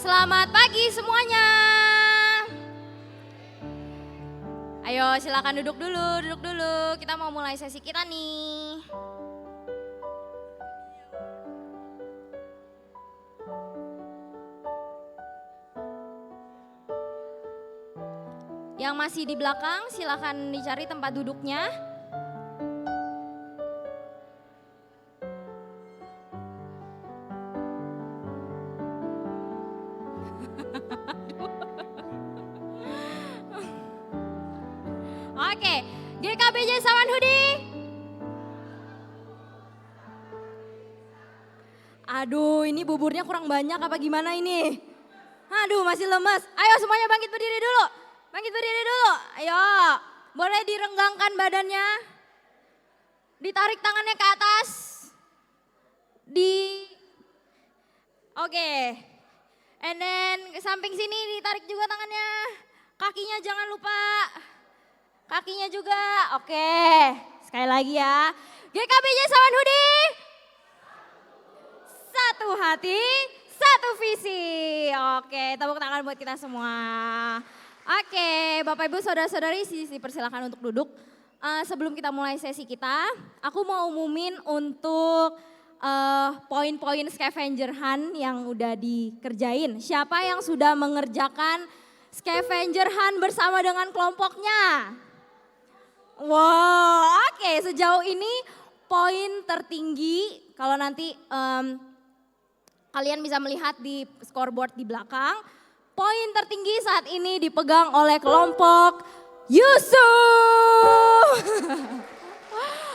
Selamat pagi semuanya. Ayo silakan duduk dulu. Kita mau mulai sesi kita nih. Yang masih di belakang silakan dicari tempat duduknya. Oke, GKBJ Sawanhudi. Aduh, ini buburnya kurang banyak apa gimana ini? Aduh, masih lemes. Ayo semuanya bangkit berdiri dulu. Ayo, boleh direnggangkan badannya. Ditarik tangannya ke atas. Oke. And then ke samping sini ditarik juga tangannya. Kakinya jangan lupa. Kakinya juga, oke. Sekali lagi ya. GKBJ Sawanhudi. Satu hati, satu visi. Oke, tepuk tangan buat kita semua. Oke, Bapak Ibu Saudara-saudari dipersilakan untuk duduk. Sebelum kita mulai sesi kita, aku mau umumin untuk poin-poin scavenger hunt yang udah dikerjain. Siapa yang sudah mengerjakan scavenger hunt bersama dengan kelompoknya? Wow, oke. Sejauh ini poin tertinggi kalau nanti kalian bisa melihat di scoreboard di belakang. Poin tertinggi saat ini dipegang oleh kelompok Yusuf.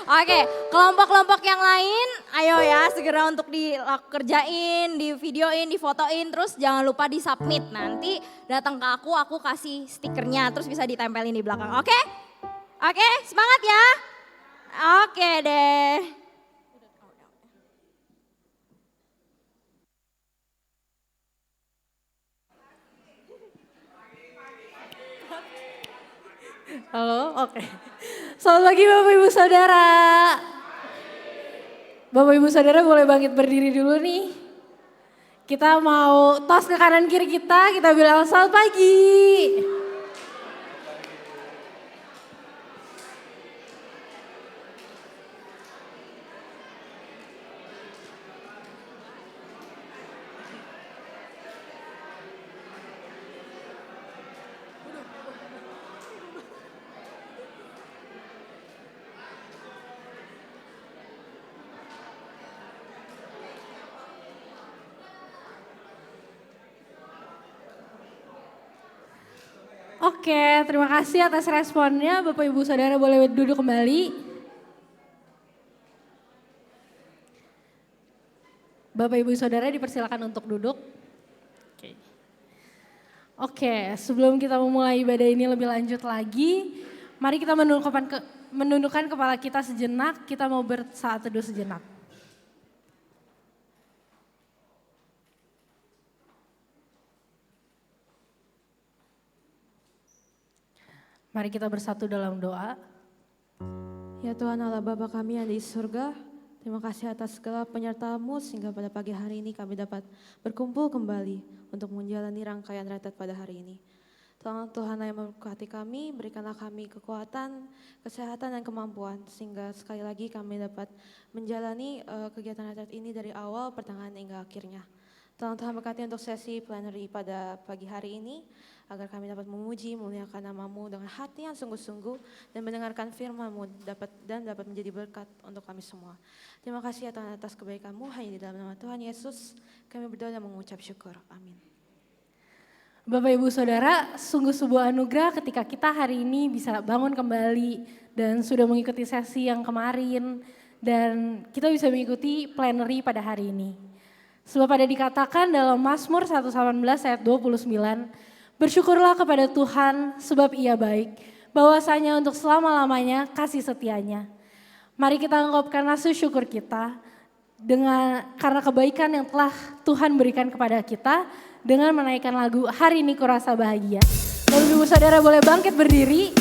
Oke, kelompok-kelompok yang lain ayo ya segera untuk dikerjain, di videoin, difotoin. Terus jangan lupa di submit. Nanti datang ke aku kasih stikernya terus bisa ditempelin di belakang. Oke? Oke, semangat ya. Oke deh. Halo, oke. Selamat pagi Bapak Ibu Saudara. Bapak Ibu Saudara boleh bangkit berdiri dulu nih. Kita mau tos ke kanan kiri kita bilang selamat pagi. Oke, terima kasih atas responnya. Bapak Ibu Saudara boleh duduk kembali. Bapak Ibu Saudara dipersilakan untuk duduk. Oke, sebelum kita memulai ibadah ini lebih lanjut lagi, mari kita menundukkan kepala kita sejenak, kita mau bersaat teduh sejenak. Mari kita bersatu dalam doa. Ya Tuhan Allah Bapa kami yang di surga, terima kasih atas segala penyertaan-Mu sehingga pada pagi hari ini kami dapat berkumpul kembali untuk menjalani rangkaian retret pada hari ini. Tolong Tuhan yang memberkati kami, berikanlah kami kekuatan, kesehatan dan kemampuan sehingga sekali lagi kami dapat menjalani kegiatan retret ini dari awal, pertengahan hingga akhirnya. Tolong Tuhan berkati untuk sesi plenary pada pagi hari ini, agar kami dapat memuji, memuliakan nama-Mu dengan hati yang sungguh-sungguh dan mendengarkan firman-Mu dapat menjadi berkat untuk kami semua. Terima kasih ya Tuhan atas kebaikan-Mu, hanya di dalam nama Tuhan Yesus kami berdoa dan mengucap syukur. Amin. Bapak Ibu Saudara, sungguh sebuah anugerah ketika kita hari ini bisa bangun kembali dan sudah mengikuti sesi yang kemarin dan kita bisa mengikuti plenary pada hari ini. Sebab ada dikatakan dalam Mazmur 118 ayat 29, bersyukurlah kepada Tuhan sebab Ia baik, bahwasanya untuk selama-lamanya kasih setianya. Mari kita ungkapkan rasa syukur kita karena kebaikan yang telah Tuhan berikan kepada kita dengan menaikkan lagu Hari Ini Kurasa Bahagia. Bapak Ibu Saudara boleh bangkit berdiri.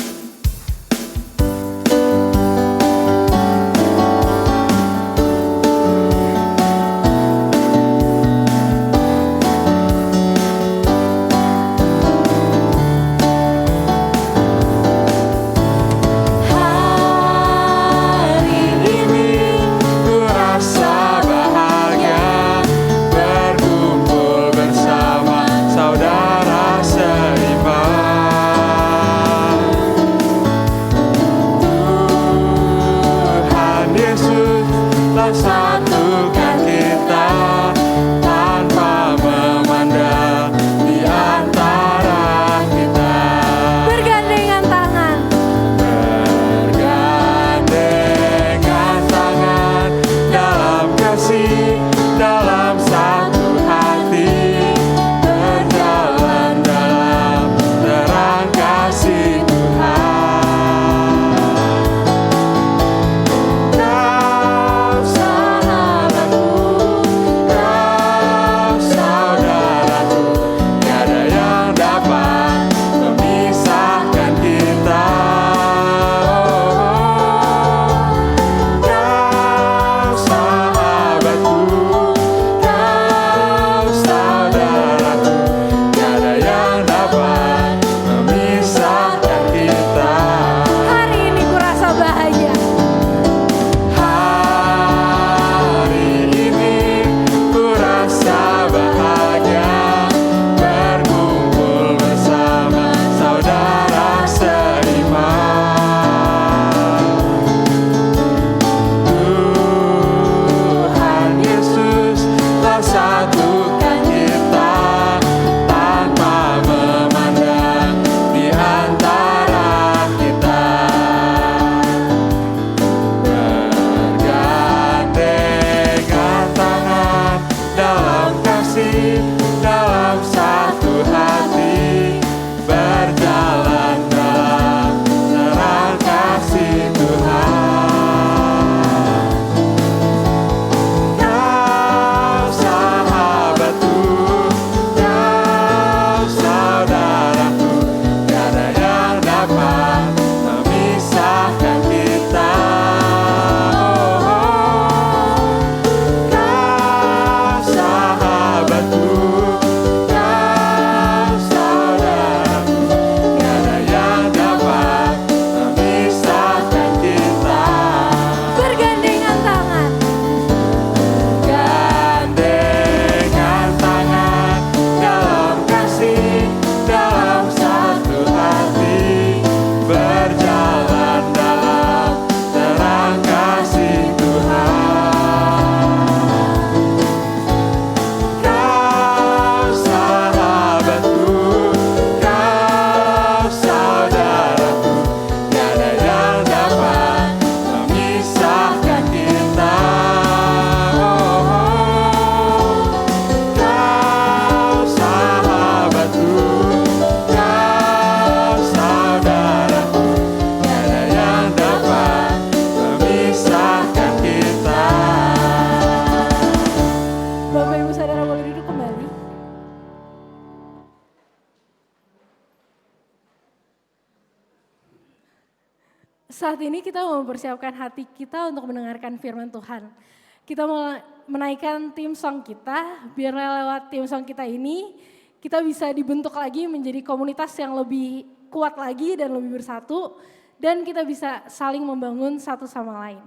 Saat ini kita mau mempersiapkan hati kita untuk mendengarkan firman Tuhan. Kita mau menaikkan tim song kita, biar lewat tim song kita ini kita bisa dibentuk lagi menjadi komunitas yang lebih kuat lagi dan lebih bersatu. Dan kita bisa saling membangun satu sama lain.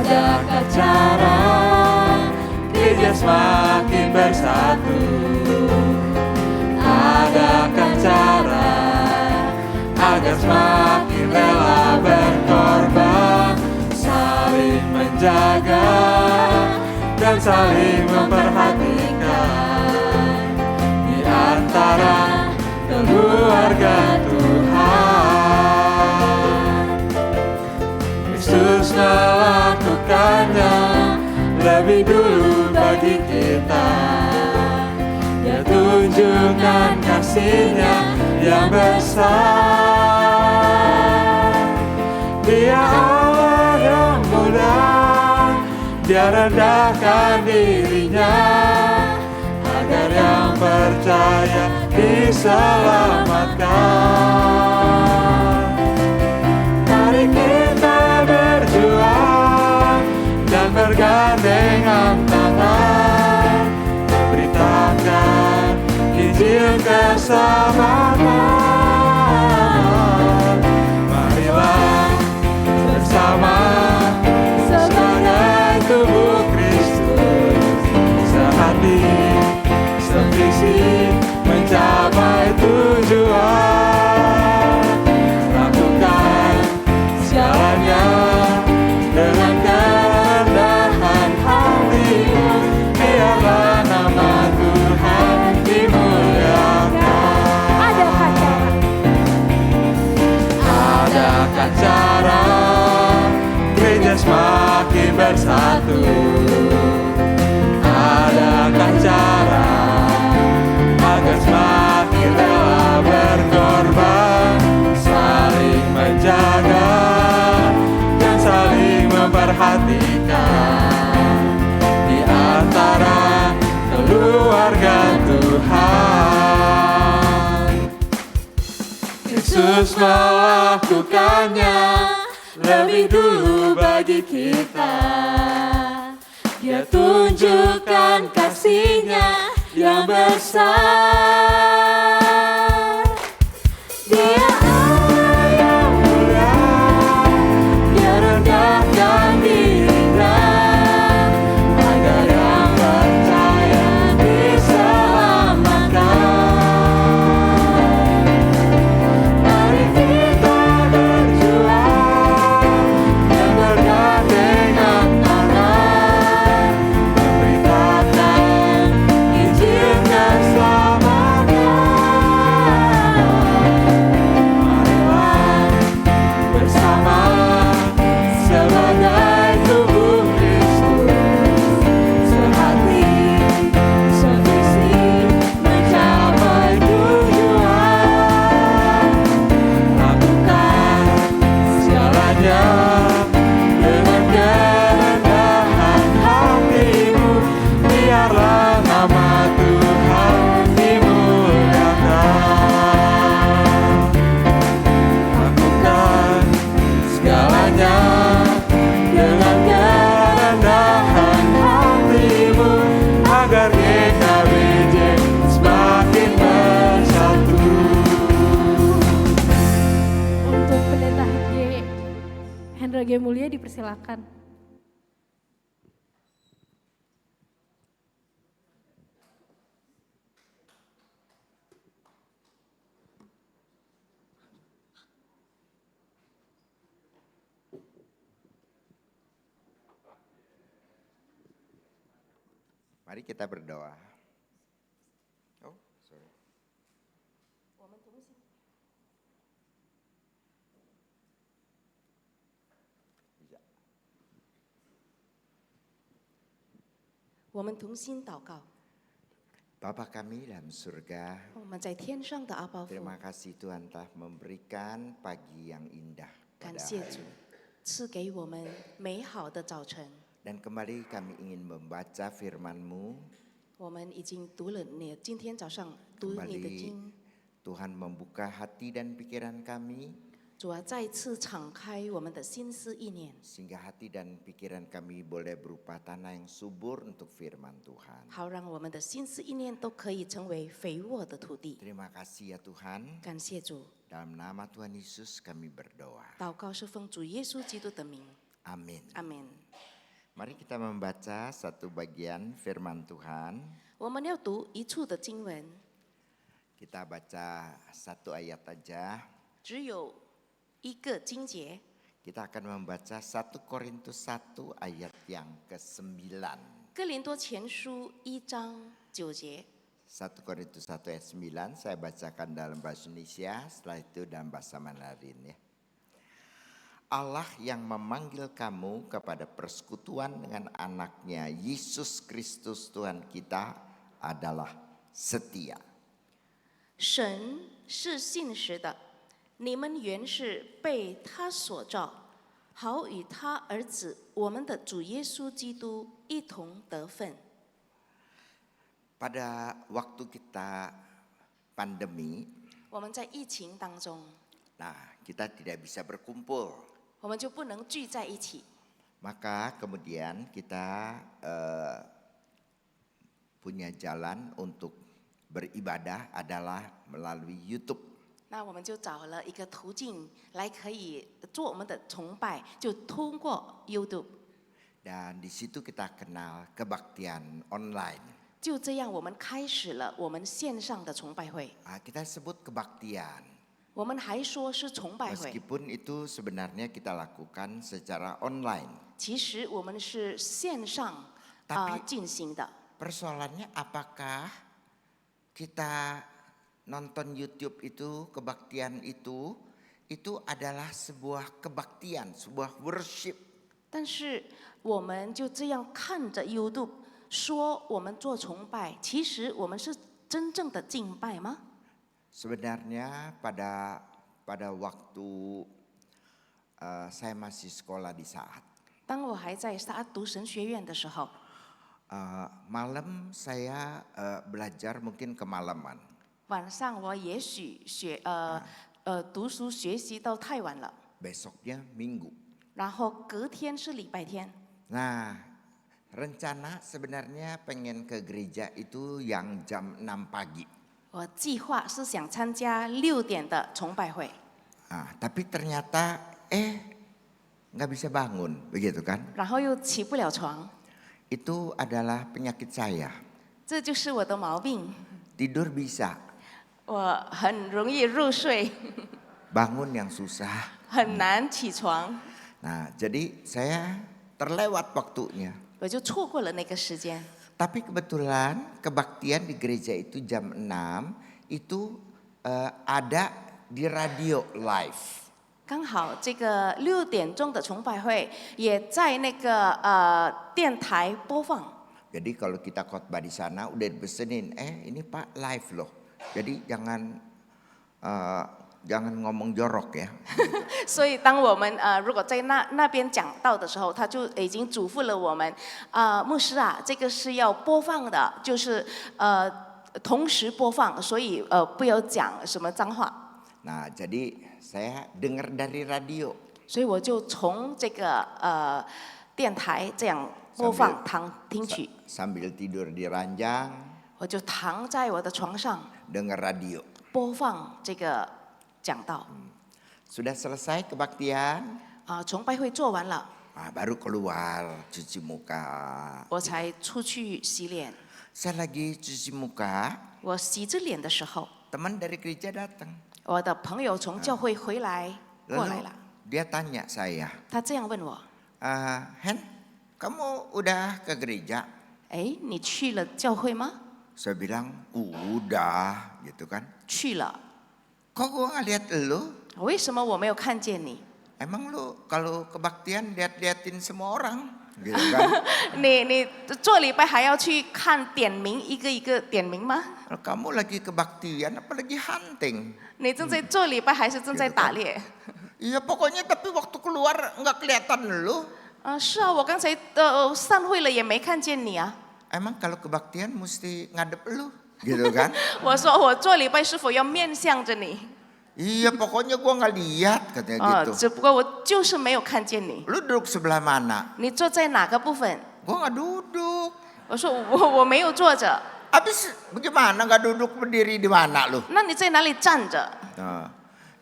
Adakah cara gereja semakin bersatu? Adakah cara agar semakin rela berkorban, saling menjaga dan saling memperhatikan di antara keluarga Tuhan? Yesus melakukannya lebih dulu bagi kita. Dia tunjukkan kasih-Nya yang besar. Dia Allah yang muda, Dia rendahkan dirinya agar yang percaya diselamatkan. Mari kita berjuang dan bergandengan tangan, beritakan Injil keselamatan. Marilah bersama sebagai tubuh Kristus, sehati, sevisi, mencapai tujuan. Lakukan segalanya dengan kerendahan hatimu, biarlah nama Tuhan dimuliakan. Adakah cara gereja semakin bersatu? Adakah cara agar semakin rela berkorban, saling menjaga dan saling memperhatikan di antara keluarga Tuhan? Yesus melakukannya lebih dulu bagi kita. Dia tunjukkan kasih-Nya yang besar. Dia Allah yang mulia, Dia rendahkan dirinya agar yang percaya diselamatkan. Mari kita berjuang dan bergandengan tangan, memberitakan Injil keselamatan. Marilah bersama sebagai tubuh Kristus, sehati, sevisi, mencapai tujuan. Lakukan segalanya dengan kerendahan hatimu, biarlah nama Tuhan dimuliakan. Lakukan segalanya dengan kerendahan hatimu, agar GKBJ semakin bersatu. Untuk pendeta Hendra G. Mulia dipersilakan. Mari kita berdoa. Oh, sorry. Ya. 我们同心祷告， Bapa kami dalam surga, 我们在天上的阿爸父， terima kasih Tuhan telah memberikan pagi yang indah 感 pada 谢 hari 主 ini. 赐给我们美好的早晨。 Dan kembali kami ingin membaca firman-Mu, 我们已经读了你今天早上读你的 kembali 经， Tuhan membuka hati dan pikiran kami, 主啊，再次敞开我们的心思意念， sehingga hati dan pikiran kami boleh berupa tanah yang subur untuk firman Tuhan. 好让我们的心思意念都可以成为肥沃的土地。 Terima kasih ya Tuhan, 感谢主， dalam nama Tuhan Yesus kami berdoa. 祷告是奉主耶稣基督的名， Amin. 阿门。 Mari kita membaca satu bagian firman Tuhan. 我们要读一处的经文， Kita baca satu ayat aja. 只有一个经节， Kita akan membaca 1 Korintus 1 ayat yang ke-9. 哥林多前书1章9节。 1 Korintus 1 ayat 9 saya bacakan dalam bahasa Indonesia, setelah itu dalam bahasa Mandarin ya. Allah yang memanggil kamu kepada persekutuan dengan anaknya Yesus Kristus Tuhan kita adalah setia. 神是信实的，你们原是被他所造，好与他儿子我们的主耶稣基督一同得分。 Pada waktu kita pandemi, 我们在疫情当中， nah kita tidak bisa berkumpul. 我们就不能聚在一起， Maka kemudian kita punya jalan untuk beribadah adalah melalui YouTube. 那我们就找了一个途径来可以做我们的崇拜，就通过 YouTube。 Dan di situ kita kenal kebaktian online. 就这样，我们开始了我们线上的崇拜会。 Kita sebut kebaktian. 我们还说是崇拜会， Meskipun itu sebenarnya kita lakukan secara online. 其实我们是线上 Tapi 进行的。 Persoalannya apakah kita nonton YouTube itu, kebaktian itu adalah sebuah kebaktian, sebuah worship. 但是我们就这样看着 YouTube 说我们做崇拜，其实我们是真正的敬拜吗？ Sebenarnya pada waktu saya masih sekolah di saat 当我还在萨读神学院的时候， malam saya belajar mungkin kemalaman. 晚上我也许读书学习到太晚了， Besoknya Minggu. 然后隔天是礼拜天。 Nah, rencana sebenarnya pengen ke gereja itu yang jam 6 pagi. 我计划是想参加6点的崇拜会， Tapi ternyata nggak bisa bangun, begitu kan? 然后又起不了床， Itu adalah penyakit saya. 这就是我的毛病。 Tidur bisa, 我很容易入睡， bangun yang susah. 很难起床， Nah, jadi saya terlewat waktunya. 我就错过了那个时间。 Tapi kebetulan kebaktian di gereja itu jam 6 itu ada di radio live. 刚好这个6点钟的崇拜会也在那个电台播放， Jadi kalau kita khotbah di sana udah dipesenin, ini Pak live loh. Jadi jangan ngomong jorok ya. 所以当我们如果在那边讲道的时候，他就已经嘱咐了我们，牧师啊，这个是要播放的，就是同时播放，所以不要讲什么脏话。 Nah, jadi saya dengar dari radio. 所以我就从这个电台这样播放听曲， Sambil tidur di ranjang, 我就躺在我的床上 dengar radio. 播放这个讲道。 Sudah selesai kebaktian, 崇拜会做完了， baru keluar cuci muka. 我才出去洗脸。 Saya lagi cuci muka, 我洗着脸的时候， teman dari gereja datang. 我的朋友从教会回来过来 Lalu 了， dia tanya saya, 他这样问我 Hen, kamu udah ke gereja?：“ 哎，你去了教会吗 Saya bilang, udah gitu kan. ？”去了。 Kok gua nggak lihat lu? 为什么我没有看见你？ Emang lu kalau kebaktian lihat-liatin semua orang? gitu kan. 你做礼拜还要去看点名，一个一个点名吗？ Kamu lagi kebaktian apalagi hunting. 你正在做礼拜还是正在打猎？ Iya pokoknya tapi waktu keluar nggak kelihatan lu. 是啊，我刚才散会了也没看见你啊。 Emang kalau kebaktian mesti ngadep lu, gitu kan? 我说我做礼拜是否要面向着你？ Iya pokoknya gua nggak lihat katanya gitu. 只不过我就是没有看见你。 Lu duduk sebelah mana? 你坐在哪个部分？ Gua nggak duduk. 我说我没有坐着。 Habis bagaimana nggak duduk berdiri di mana lu? 那你在哪里站着？ Nah,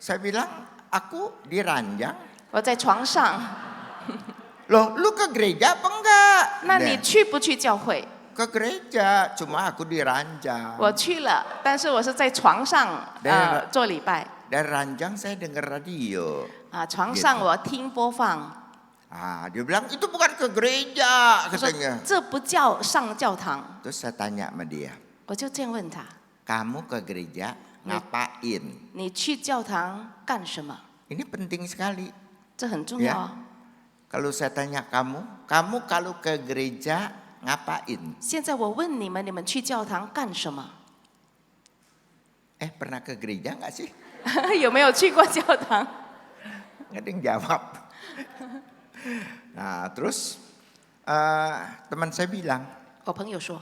saya bilang aku di ranjang. 我在床上。 Loh, lu ke gereja apa enggak? 那你去不去教会？ Ke gereja, cuma aku di ranjang. 我去了，但是我是在床上做礼拜。 Dari ranjang saya dengar radio. 床上我听播放。 Dia bilang itu bukan ke gereja 他说 katanya. 这不叫上教堂。 Terus saya tanya sama dia, 我就这样问他： kamu ke gereja ngapain? 你去教堂干什么？ Ini penting sekali. 这很重要啊。 Kalau saya tanya kamu kalau ke gereja ngapain? 现在我问你们，你们去教堂干什么？ Pernah ke gereja nggak sih? 有没有去过教堂？ Nggak ada yang jawab. Nah terus teman saya bilang, 我朋友说，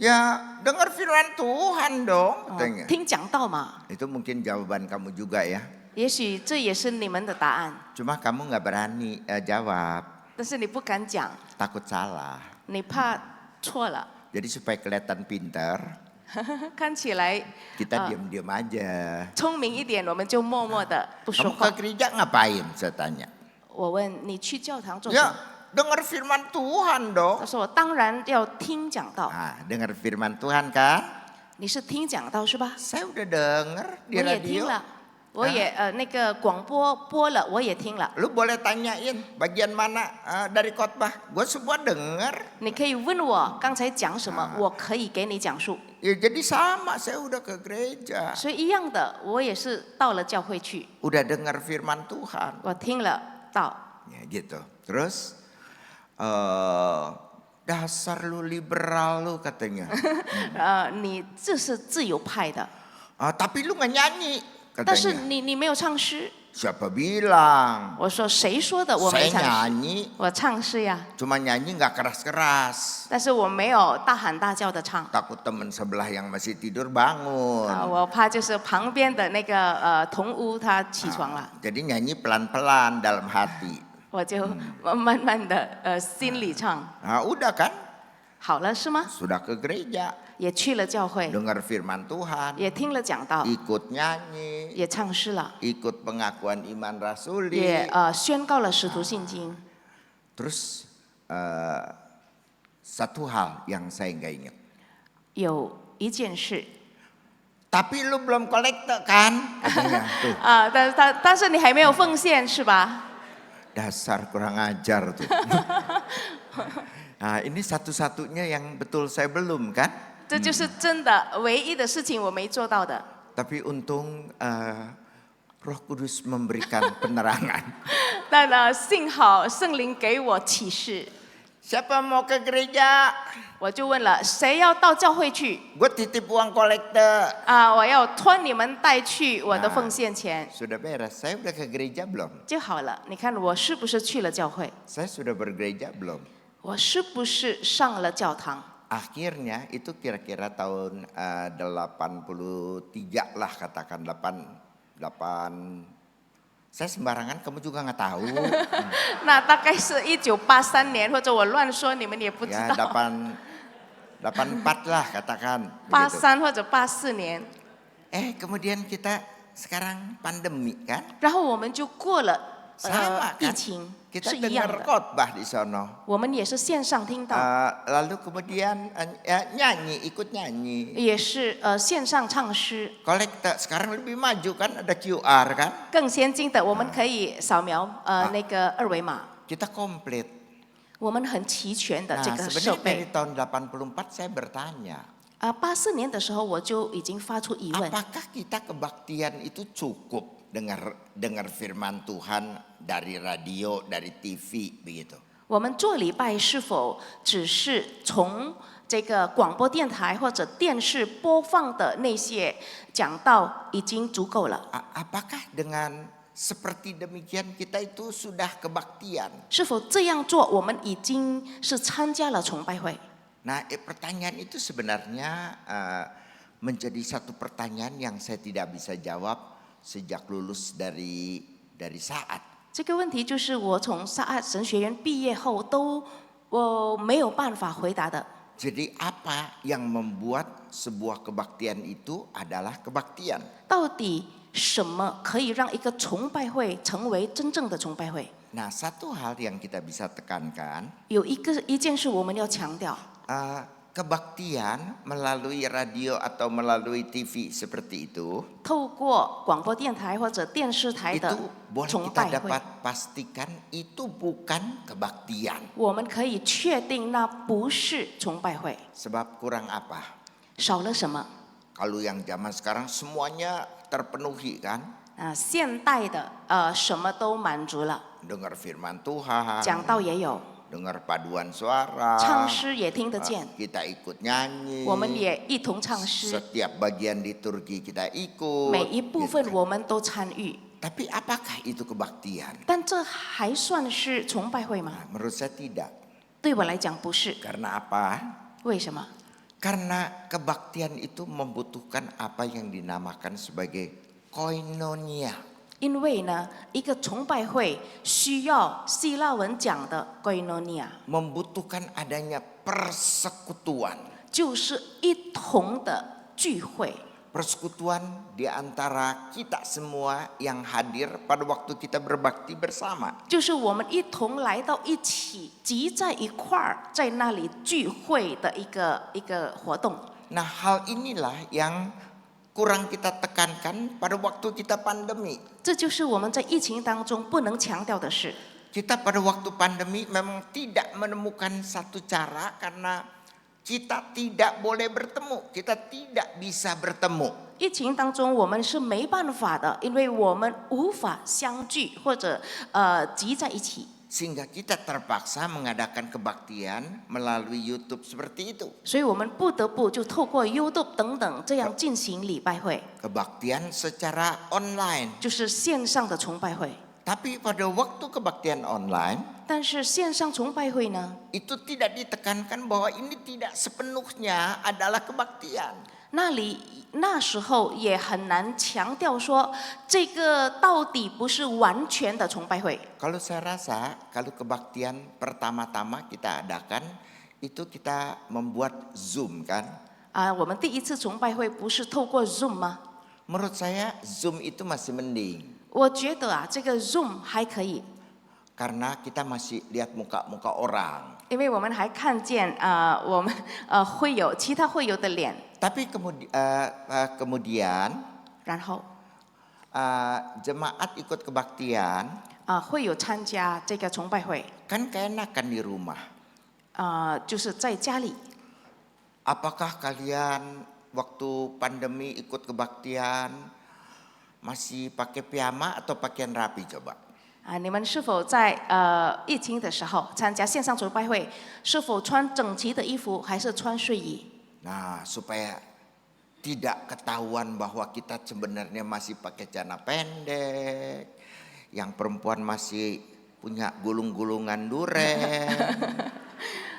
ya dengar firman Tuhan dong katanya. 听讲道嘛。 Itu mungkin jawaban kamu juga ya. 也许这也是你们的答案， Cuma kamu nggak berani jawab, 但是你不敢讲， takut salah. 你怕错了。 Jadi supaya kelihatan pintar, 看起来 kita diam-diam aja. 聪明一点，我们就默默的不说 Kamu 话 ke。gereja ngapain? Saya tanya. 我问你去教堂做什 Ya 么？ dengar firman Tuhan 他 dong. 说我当然要听讲道。 Dengar firman Tuhan kan? 你是听讲道是吧？ Saya udah denger 我 di 也听 radio. 了，我也那个广播播了，我也听了。 Lu boleh tanyain bagian mana dari khotbah. Gue semua denger. 你可以问我刚才讲什么，我可以给你讲述。 Ya jadi sama, saya udah ke gereja. 所以一样的，我也是到了教会去， Udah dengar firman Tuhan. 我听了道。 Ya gitu. Terus dasar lu liberal lu katanya. 你这是自由派的， Tapi lu nggak nyanyi 但是 katanya. 你没有唱诗。 Siapa bilang? 我说谁说的？我没 Saya 唱诗， nyanyi, 我唱诗呀， cuma nyanyi nggak keras-keras. 但是我没有大喊大叫的唱。 Takut temen sebelah yang masih tidur bangun. 我怕就是旁边的那个同屋他起床了， Jadi nyanyi pelan-pelan dalam hati. 我就慢慢的心里唱。 Udah kan? 好了是吗？ Sudah ke gereja, 也去了教会， dengar firman Tuhan, 也听了讲道， ikut nyanyi, 也唱诗了， ikut pengakuan iman rasuli. 也宣告了使徒信经。 Terus satu hal yang saya nggak ingat. 有一件事 Tapi lu belum kolekte kan? Katanya, tuh. 但是你还没有奉献是吧？ Dasar kurang ajar tuh. Nah ini satu-satunya yang betul saya belum kan? 这就是真的唯一的事情我没做到的。 Tapi untung Roh Kudus memberikan penerangan. 但幸好圣灵给我启示， Siapa mau ke gereja? 我就问了谁要到教会去 Gue titip uang kolekte. 我要托你们带去我的奉献钱 Sudah beres. Saya udah ke gereja belum? 就好了。你看我是不是去了教会？ Saya sudah bergereja belum? 我是不是上了教堂？ Akhirnya itu kira-kira tahun 83 lah katakan 8. Saya sembarangan kamu juga nggak tahu. 那大概是1983年，或者我乱说，你们也不知 Ya 道。 84 lah katakan. Begitu. 83或者84年， Kemudian kita sekarang pandemi kan? 然后我们就过了 Sama 疫 kan? 情， Kita 是一样 dengar 的。 khotbah di sono. 我们也是线上听到， Lalu kemudian nyanyi, ikut nyanyi. 也是线上唱诗。 Kolekte sekarang lebih maju kan, ada QR kan? 更先进的，我们可以扫描那个二维码， Kita komplit. 我们很齐全的 Nah 这个设 sebenarnya dari 备。 tahun 84 saya bertanya. 84年的时候我就已经发出疑问： Apakah kita kebaktian itu cukup dengar firman Tuhan dari radio, dari TV begitu? 我们做礼拜是否只是从这个广播电台或者电视播放的那些讲道已经足够了？ Apakah dengan seperti demikian kita itu sudah kebaktian? 是否这样做，我们已经是参加了崇拜会？ Nah, pertanyaan itu sebenarnya menjadi satu pertanyaan yang saya tidak bisa jawab sejak lulus dari saat. 这个问题就是我从萨阿神学院毕业后都没有办法回答的。 Jadi apa yang membuat sebuah kebaktian itu adalah kebaktian? 到底什么可以让一个崇拜会成为真正的崇拜会？ Nah, satu hal yang kita bisa tekankan, 有一件事我们要强调， kebaktian melalui radio atau melalui TV seperti itu, 透过广播电台或者电视台 itu 的 boleh 崇 kita 拜会， dapat pastikan itu bukan kebaktian. 我们可以确定那不是崇拜会。 Sebab kurang apa? 少了什么？ Kalau yang zaman sekarang semuanya terpenuhi kan? 现代的什么都满足了， Dengar firman Tuhan, 讲道也有， dengar paduan suara, 唱诗也听得见， kita ikut nyanyi, 我们也一同唱诗， setiap bagian liturgi kita ikut. 每一部分 gitu. 我们都参与。 Tapi apakah itu kebaktian? 但这还算是崇拜会吗？ Menurut saya tidak. 对我来讲不是， Karena apa? 为什么？ Karena kebaktian itu membutuhkan apa yang dinamakan sebagai koinonia. 因为呢，一个崇拜会需要希腊文讲的 koinonia， Membutuhkan adanya persekutuan. 就是一同的聚会。 Persekutuan di antara kita semua yang hadir pada waktu kita berbakti bersama. 就是我们一同来到一起，集在一块儿，在那里聚会的一个活动。 Nah, hal inilah yang kurang kita tekankan pada waktu kita pandemi. 这就是我们在疫情当中不能强调的事。 Kita pada waktu pandemi memang tidak menemukan satu cara karena kita tidak boleh bertemu, kita tidak bisa bertemu. 疫情当中我们是没办法的，因为我们无法相聚或者集在一起。 Sehingga kita terpaksa mengadakan kebaktian melalui YouTube seperti itu. 所以我们不得不就透过 YouTube 等等这样进行礼拜会， Kebaktian secara online. 就是线上的崇拜会。 Tapi pada waktu kebaktian online, 但是线上崇拜会呢， itu tidak ditekankan bahwa ini tidak sepenuhnya adalah kebaktian. 那时候也很难强调说这个到底不是完全的崇拜会。 Kalau saya rasa, kalau kebaktian pertama-tama kita adakan, itu kita membuat Zoom kan. 我们第一次崇拜会不是透过 Zoom 吗？ Menurut saya Zoom itu masih mending. 我觉得这个 Zoom 还可以， Karena kita masih lihat muka-muka orang. 因为我们还看见我们会有其他会友的脸， Tapi kemudian 然后 jemaat ikut kebaktian 会有参加这个崇拜会， kan keenakan di rumah. 就是在家里。 Apakah kalian waktu pandemi ikut kebaktian masih pakai piyama atau pakaian rapi coba? 你们是否在疫情的时候参加线上崇拜会，是否穿整齐的衣服，还是穿睡衣？ Nah, supaya tidak ketahuan bahwa kita sebenarnya masih pakai celana pendek, yang perempuan masih punya gulung-gulungan duren.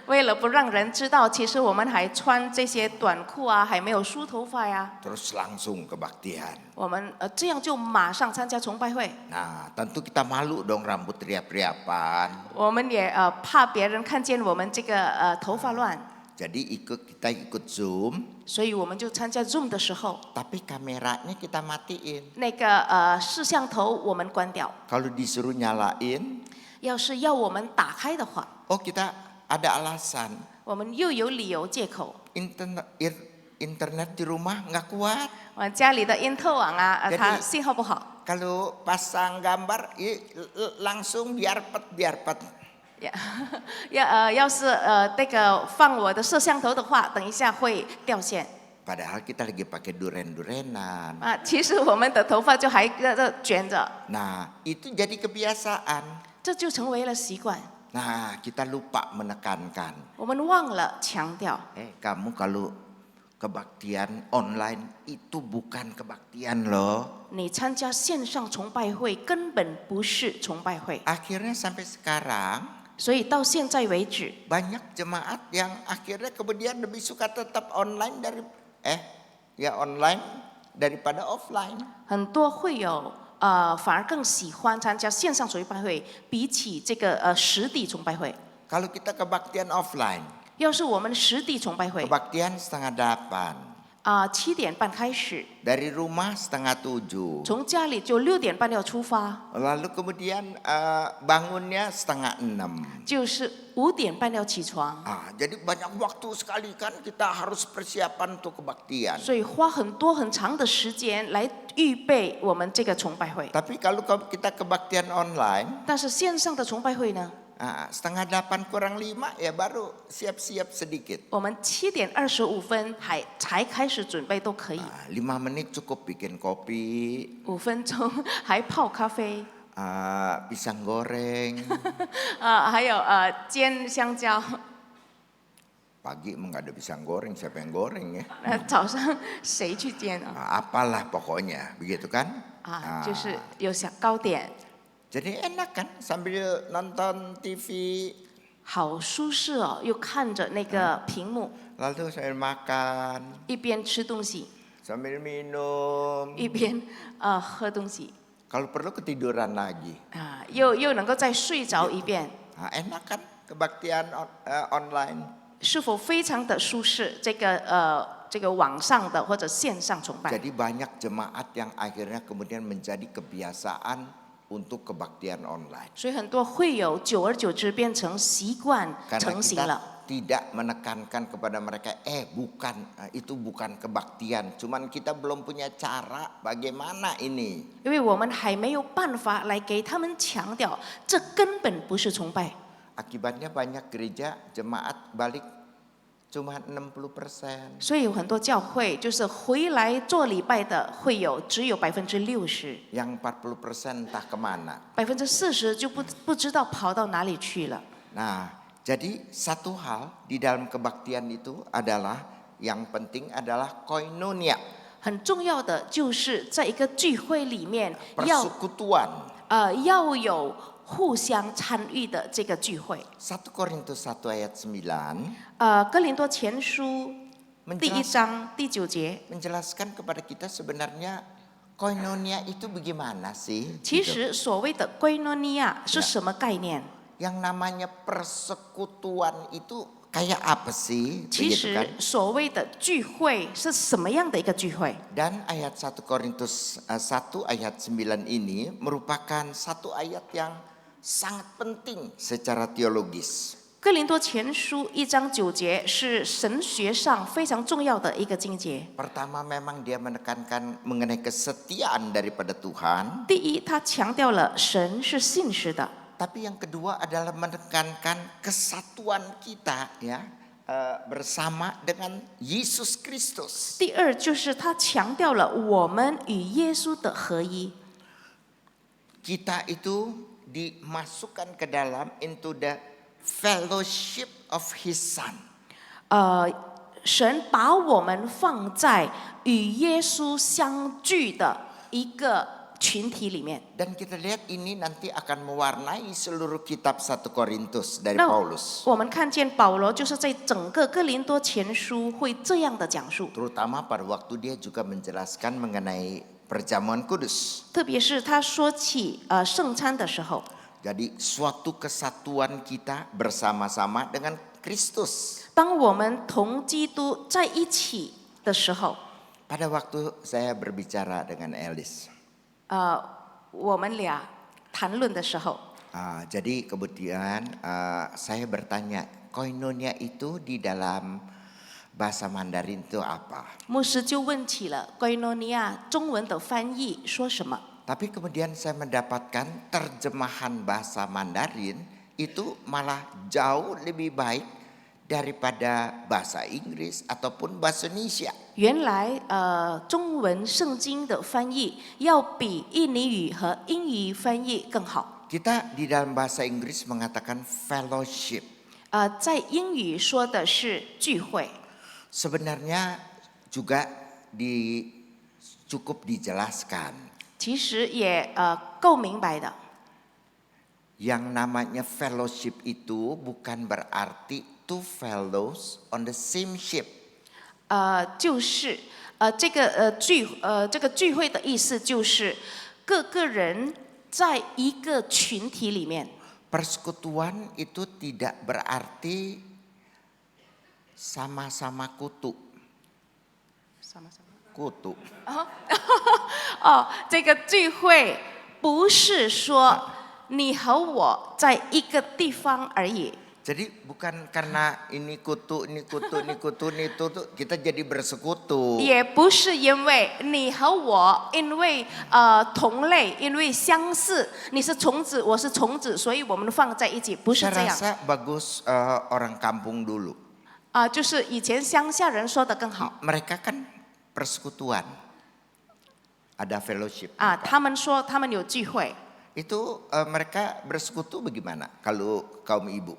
为了不让人知道，其实我们还穿这些短裤啊，还没有梳头发呀。 Terus langsung kebaktian. 我们这样就马上参加崇拜会。 Nah, tentu kita malu dong rambut riap-riapan. 我们也怕别人看见我们这个头发乱， Jadi kita ikut Zoom, 所以我们就参加 Zoom 的时候， tapi kameranya kita matiin. 那个摄像头我们关掉。 Kalau disuruh nyalain, 要是要我们打开的话， oh kita ada alasan. 我们又有理由借口。 Internet di rumah nggak kuat. 我家里的因特网啊， Jadi 它信号不好。 Kalau pasang gambar, langsung biarpet. 要是那个放我的摄像头的话，等一下会掉线。 Padahal kita lagi pakai duren-durenan. 其实我们的头发就还卷着， Nah, itu jadi kebiasaan. 这就成为了习惯。Nah, kita lupa menekankan. 我们忘了强调， Kamu kalau kebaktian online itu bukan kebaktian loh. 你参加线上崇拜会根本不是崇拜会， Akhirnya sampai sekarang 所以到现在为止， banyak jemaat yang akhirnya kemudian lebih suka tetap online online daripada offline. 很多会友反而更喜欢参加线上崇拜会，比起这个实地崇拜会。 Kalau kita kebaktian offline, 要是我们实地崇拜会， kebaktian 7:30, 7点半开始， dari rumah 6:30, 从家里就6点半要出发， lalu kemudian bangunnya 5:30. 就是5点半要起床， Jadi banyak waktu sekali kan kita harus persiapan untuk kebaktian. 所以花很长的时间来预备我们这个崇拜会。 Tapi kalau kita kebaktian online, 但是线上的崇拜会呢， 7:08 kurang 5 ya baru siap-siap sedikit. 我们7点25分才开始准备都可以， 5 menit cukup bikin kopi, 5分钟还泡咖啡， pisang goreng. 还有煎香蕉。 Pagi emang nggak ada pisang goreng, siapa yang goreng ya? 那早上谁去煎啊？ Apalah pokoknya, begitu kan? 就是有小糕点， Jadi enak kan sambil nonton TV, 好舒适哦，又看着那个屏幕， lalu sambil makan, 一边吃东西， sambil minum. 一边喝东西， Kalau perlu ketiduran lagi. 又能够再睡着一遍， Enak kan kebaktian online? 是否非常的舒适？这个网上的或者线上崇拜， Jadi banyak jemaat yang akhirnya kemudian menjadi kebiasaan untuk kebaktian online. 所以很多会友久而久之变成习惯 Karena 成型 kita 了。 tidak menekankan kepada mereka, itu bukan kebaktian. Cuman kita belum punya cara bagaimana ini. 因为我们还没有办法来给他们强调，这根本不是崇拜。 Akibatnya banyak gereja jemaat balik cuma 60%. 所以有很多教会就是回来做礼拜的会友只有60%， Yang 40% entah kemana. 40%就不知道跑到哪里去了。 Nah, jadi satu hal di dalam kebaktian itu adalah yang penting adalah koinonia, 很重要的就是在一个聚会里面要 persekutuan. 要有互相参与的这个聚会。 1 Korintus 1 ayat 9哥林多前书第1章第9节， menjelaskan kepada kita sebenarnya koinonia itu bagaimana sih? 其 Gitu. 实所谓的归诺尼亚是什么概念？ Yang namanya persekutuan itu kayak apa sih? 其 Begitu kan? 实所谓的聚会是什么样的一个聚会？ Dan ayat 1 Korintus 1 ayat 9 ini merupakan satu ayat yang sangat penting secara teologis. 哥林多前书1章9节是神学上非常重要的一个经节。 Pertama memang dia menekankan mengenai kesetiaan daripada Tuhan. 第一，他强调了神是信实的； Tapi yang kedua adalah menekankan kesatuan kita ya bersama dengan Yesus Kristus. 第二，就是他强调了我们与耶稣的合一。 Kita itu dimasukkan ke dalam into the fellowship of His Son. 神把我们放在与耶稣相聚的一个群体里面。 Dan kita lihat ini nanti akan mewarnai seluruh kitab 1 Korintus dari 那 Paulus. 我们看见保罗就是在整个哥林多前书会这样的讲述， Terutama pada waktu dia juga menjelaskan mengenai perjamuan kudus. 特别是他说起圣餐的时候， Jadi suatu kesatuan kita bersama-sama dengan Kristus. 当我们同基督在一起的时候， Pada waktu saya berbicara dengan Elis. 我们俩谈论的时候， Jadi kemudian saya bertanya, koinonia itu di dalam bahasa Mandarin itu apa? 牧师就问起了圭诺尼亚中文的翻译说什么。 Tapi kemudian saya mendapatkan terjemahan bahasa Mandarin itu malah jauh lebih baik daripada bahasa Inggris ataupun bahasa Indonesia. 原来中文圣经的翻译要比印尼语和英语翻译更好。Kita di dalam bahasa Inggris mengatakan fellowship. 在英语说的是聚会， Sebenarnya juga cukup dijelaskan. 其实也够明白的。 Yang namanya fellowship itu bukan berarti two fellows on the same ship. 就是这个聚会的意思就是各个人在一个群体里面。 Persekutuan itu tidak berarti sama-sama kutu. Kutu. 哦，这个聚会不是说你和我在一个地方而已。 Jadi bukan karena ini kutu, ini kutu, ini kutu, ini itu tuh kita jadi bersekutu. 也不是因为你和我因为同类，因为相似，你是虫子，我是虫子，所以我们放在一起，不是 Saya 这样。 rasa bagus orang kampung dulu. 就是以前乡下人说的更好 Mereka kan persekutuan. Ada fellowship. 他们说他们有聚会 Itu mereka bersekutu bagaimana kalau kaum ibu?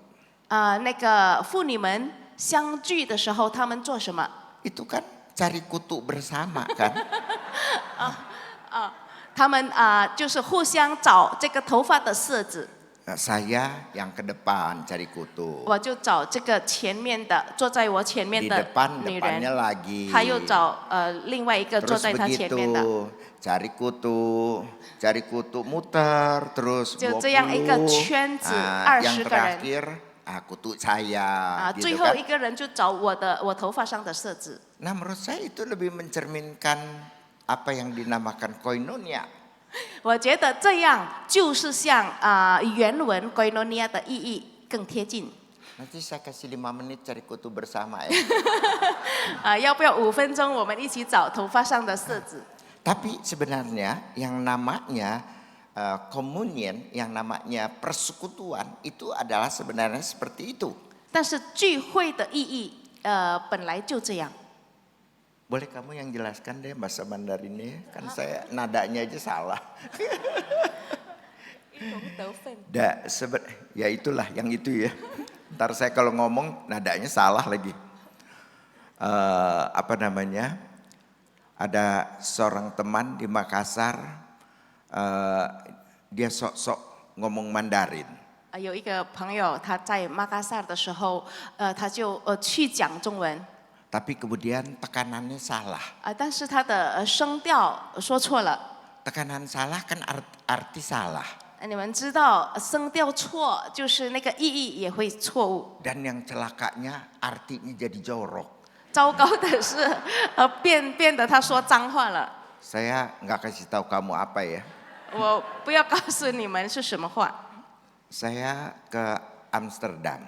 那个妇女们相聚的时候，他们做什么？ Itu kan cari kutu bersama kan? 他们就是互相找这个头发的色子， Saya yang ke depan cari kutu. 我就找这个前面的坐在我前面 Di 的 depan 女 depannya 人， lagi. 他又找另外一个坐 Terus 在他前面的。 begitu cari kutu muter terus 就这样一个 20. 圈子 Yang 20个人 terakhir kutu saya 最 gitu 后 kan. 一个人就找我头发上的色子。 Nah menurut saya itu lebih mencerminkan apa yang dinamakan koinonia. 我觉得这样就是像原文 koinonia 的意义更贴近。 Nanti saya kasih 5 menit cari kutu bersama ya. 要不要5分钟我们一起找头发上的色子？ Tapi sebenarnya yang namanya komunion, yang namanya persekutuan itu adalah sebenarnya seperti itu. 但是聚会的意义本来就这样。 Boleh kamu yang jelaskan deh bahasa Mandarinnya, kan saya nadanya aja salah. Ya itulah yang itu ya. Ntar saya kalau ngomong nadanya salah lagi. Apa namanya? Ada seorang teman di Makassar, dia sok-sok ngomong Mandarin. 有一个朋友他在马嘎萨的时候，他就去讲中文。 Tapi kemudian tekanannya salah. 但是他的声调说错了。 Tekanan salah kan arti salah. 你们知道声调错，就是那个意义也会错误。 Dan yang celakanya artinya jadi jorok. 糟糕的是，变得他说脏话了。 Saya nggak kasih tahu kamu apa ya. 我不要告诉你们是什么话。 Saya ke Amsterdam.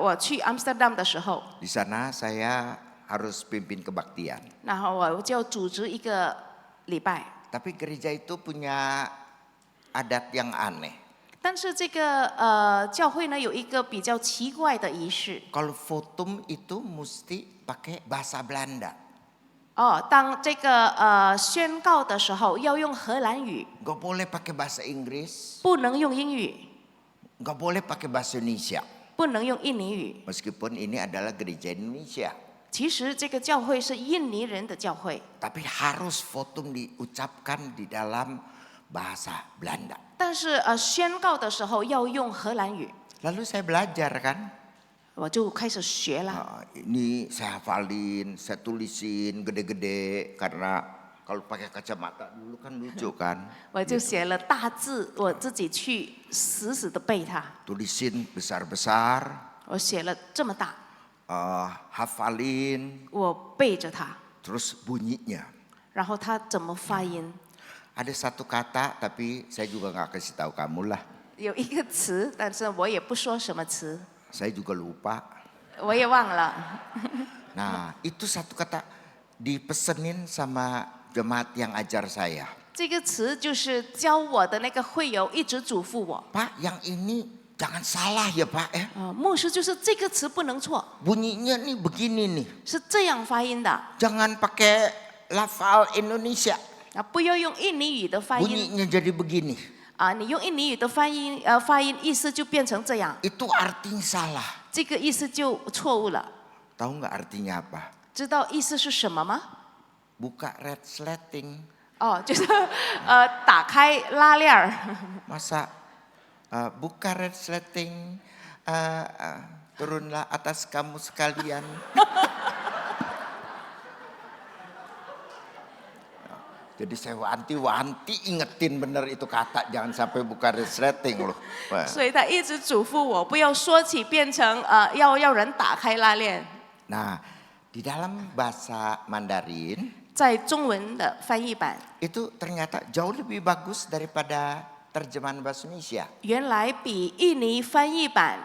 我去 Amsterdam 的时候， Di sana saya harus pimpin kebaktian. 然后我就组织一个礼拜。 Tapi gereja itu punya adat yang aneh. 但是这个教会呢有一个比较奇怪的仪式。 Kalau votum itu mesti pakai bahasa Belanda. 当这个宣告的时候要用荷兰语， Nggak boleh pakai bahasa Inggris. 不能用英语， Nggak boleh pakai bahasa Indonesia. 不能用印尼语。 Meskipun ini adalah gereja Indonesia. 其实这个教会是印尼人的教会， Tapi harus votum diucapkan di dalam bahasa Belanda. 但是宣告的时候要用荷兰语， Lalu saya belajar kan. 我就开始学了。 Ini saya hafalin, saya tulisin gede-gede karena kalau pakai kacamata dulu kan lucu kan. 我就写了大字，我自己去死死的背它。 Tulisin besar-besar, 我写了这么大， hafalin, 我背着它， terus bunyinya. 然后它怎么发音？ Ada satu kata tapi saya juga nggak kasih tahu kamu lah. 有一个词，但是我也不说什么词， Saya juga lupa. 我也忘了。 Nah itu satu kata dipesenin sama jemaat yang ajar saya. 这个词就是教我的那个会友一直嘱咐我， Pak yang ini jangan salah ya Pak ya. 牧师就是这个词不能错， Bunyinya nih begini nih. 是这样发音的， Jangan pakai lafal Indonesia. 不要用印尼语的发音， Bunyinya jadi begini. 你用印尼语的发音意思就变成这样， itu artinya salah. 这个意思就错误了。 Tahu nggak artinya apa? 知道意思是什么吗？ Buka resleting. 哦，就是打开拉链儿。 Masa buka resleting, turunlah atas kamu sekalian. Jadi saya wanti-wanti ingetin bener itu kata, jangan sampai buka resleting loh. 所以他一直嘱咐我不要说起变成要人打开拉链。 Nah, di dalam bahasa Mandarin 在中文的翻译版， itu ternyata jauh lebih bagus daripada terjemahan bahasa Indonesia. 原来比印尼翻译版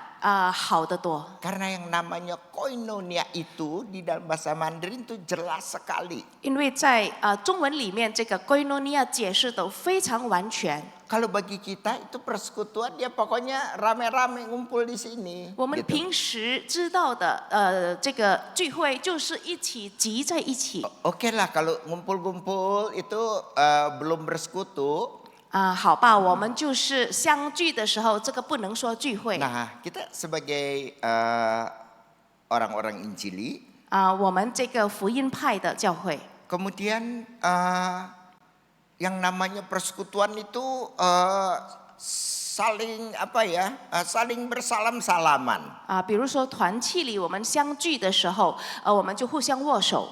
好得多。 Karena yang namanya koinonia itu di dalam bahasa Mandarin itu jelas sekali. 因为在中文里面，这个 koinonia 解释的非常完全。 Kalau bagi kita itu persekutuan ya pokoknya rame-rame ngumpul di sini. 我们 gitu. 平时知道的这个聚会就是一起集在一起。 Oke lah kalau ngumpul-ngumpul itu belum bersekutu. 好吧，我们就是相聚的时候，这个不能说聚会。 Nah kita sebagai orang-orang Injili. 我们这个福音派的教会。 Kemudian yang namanya persekutuan itu saling saling bersalam-salaman. 比如说团契里我们相聚的时候，我们就互相握手。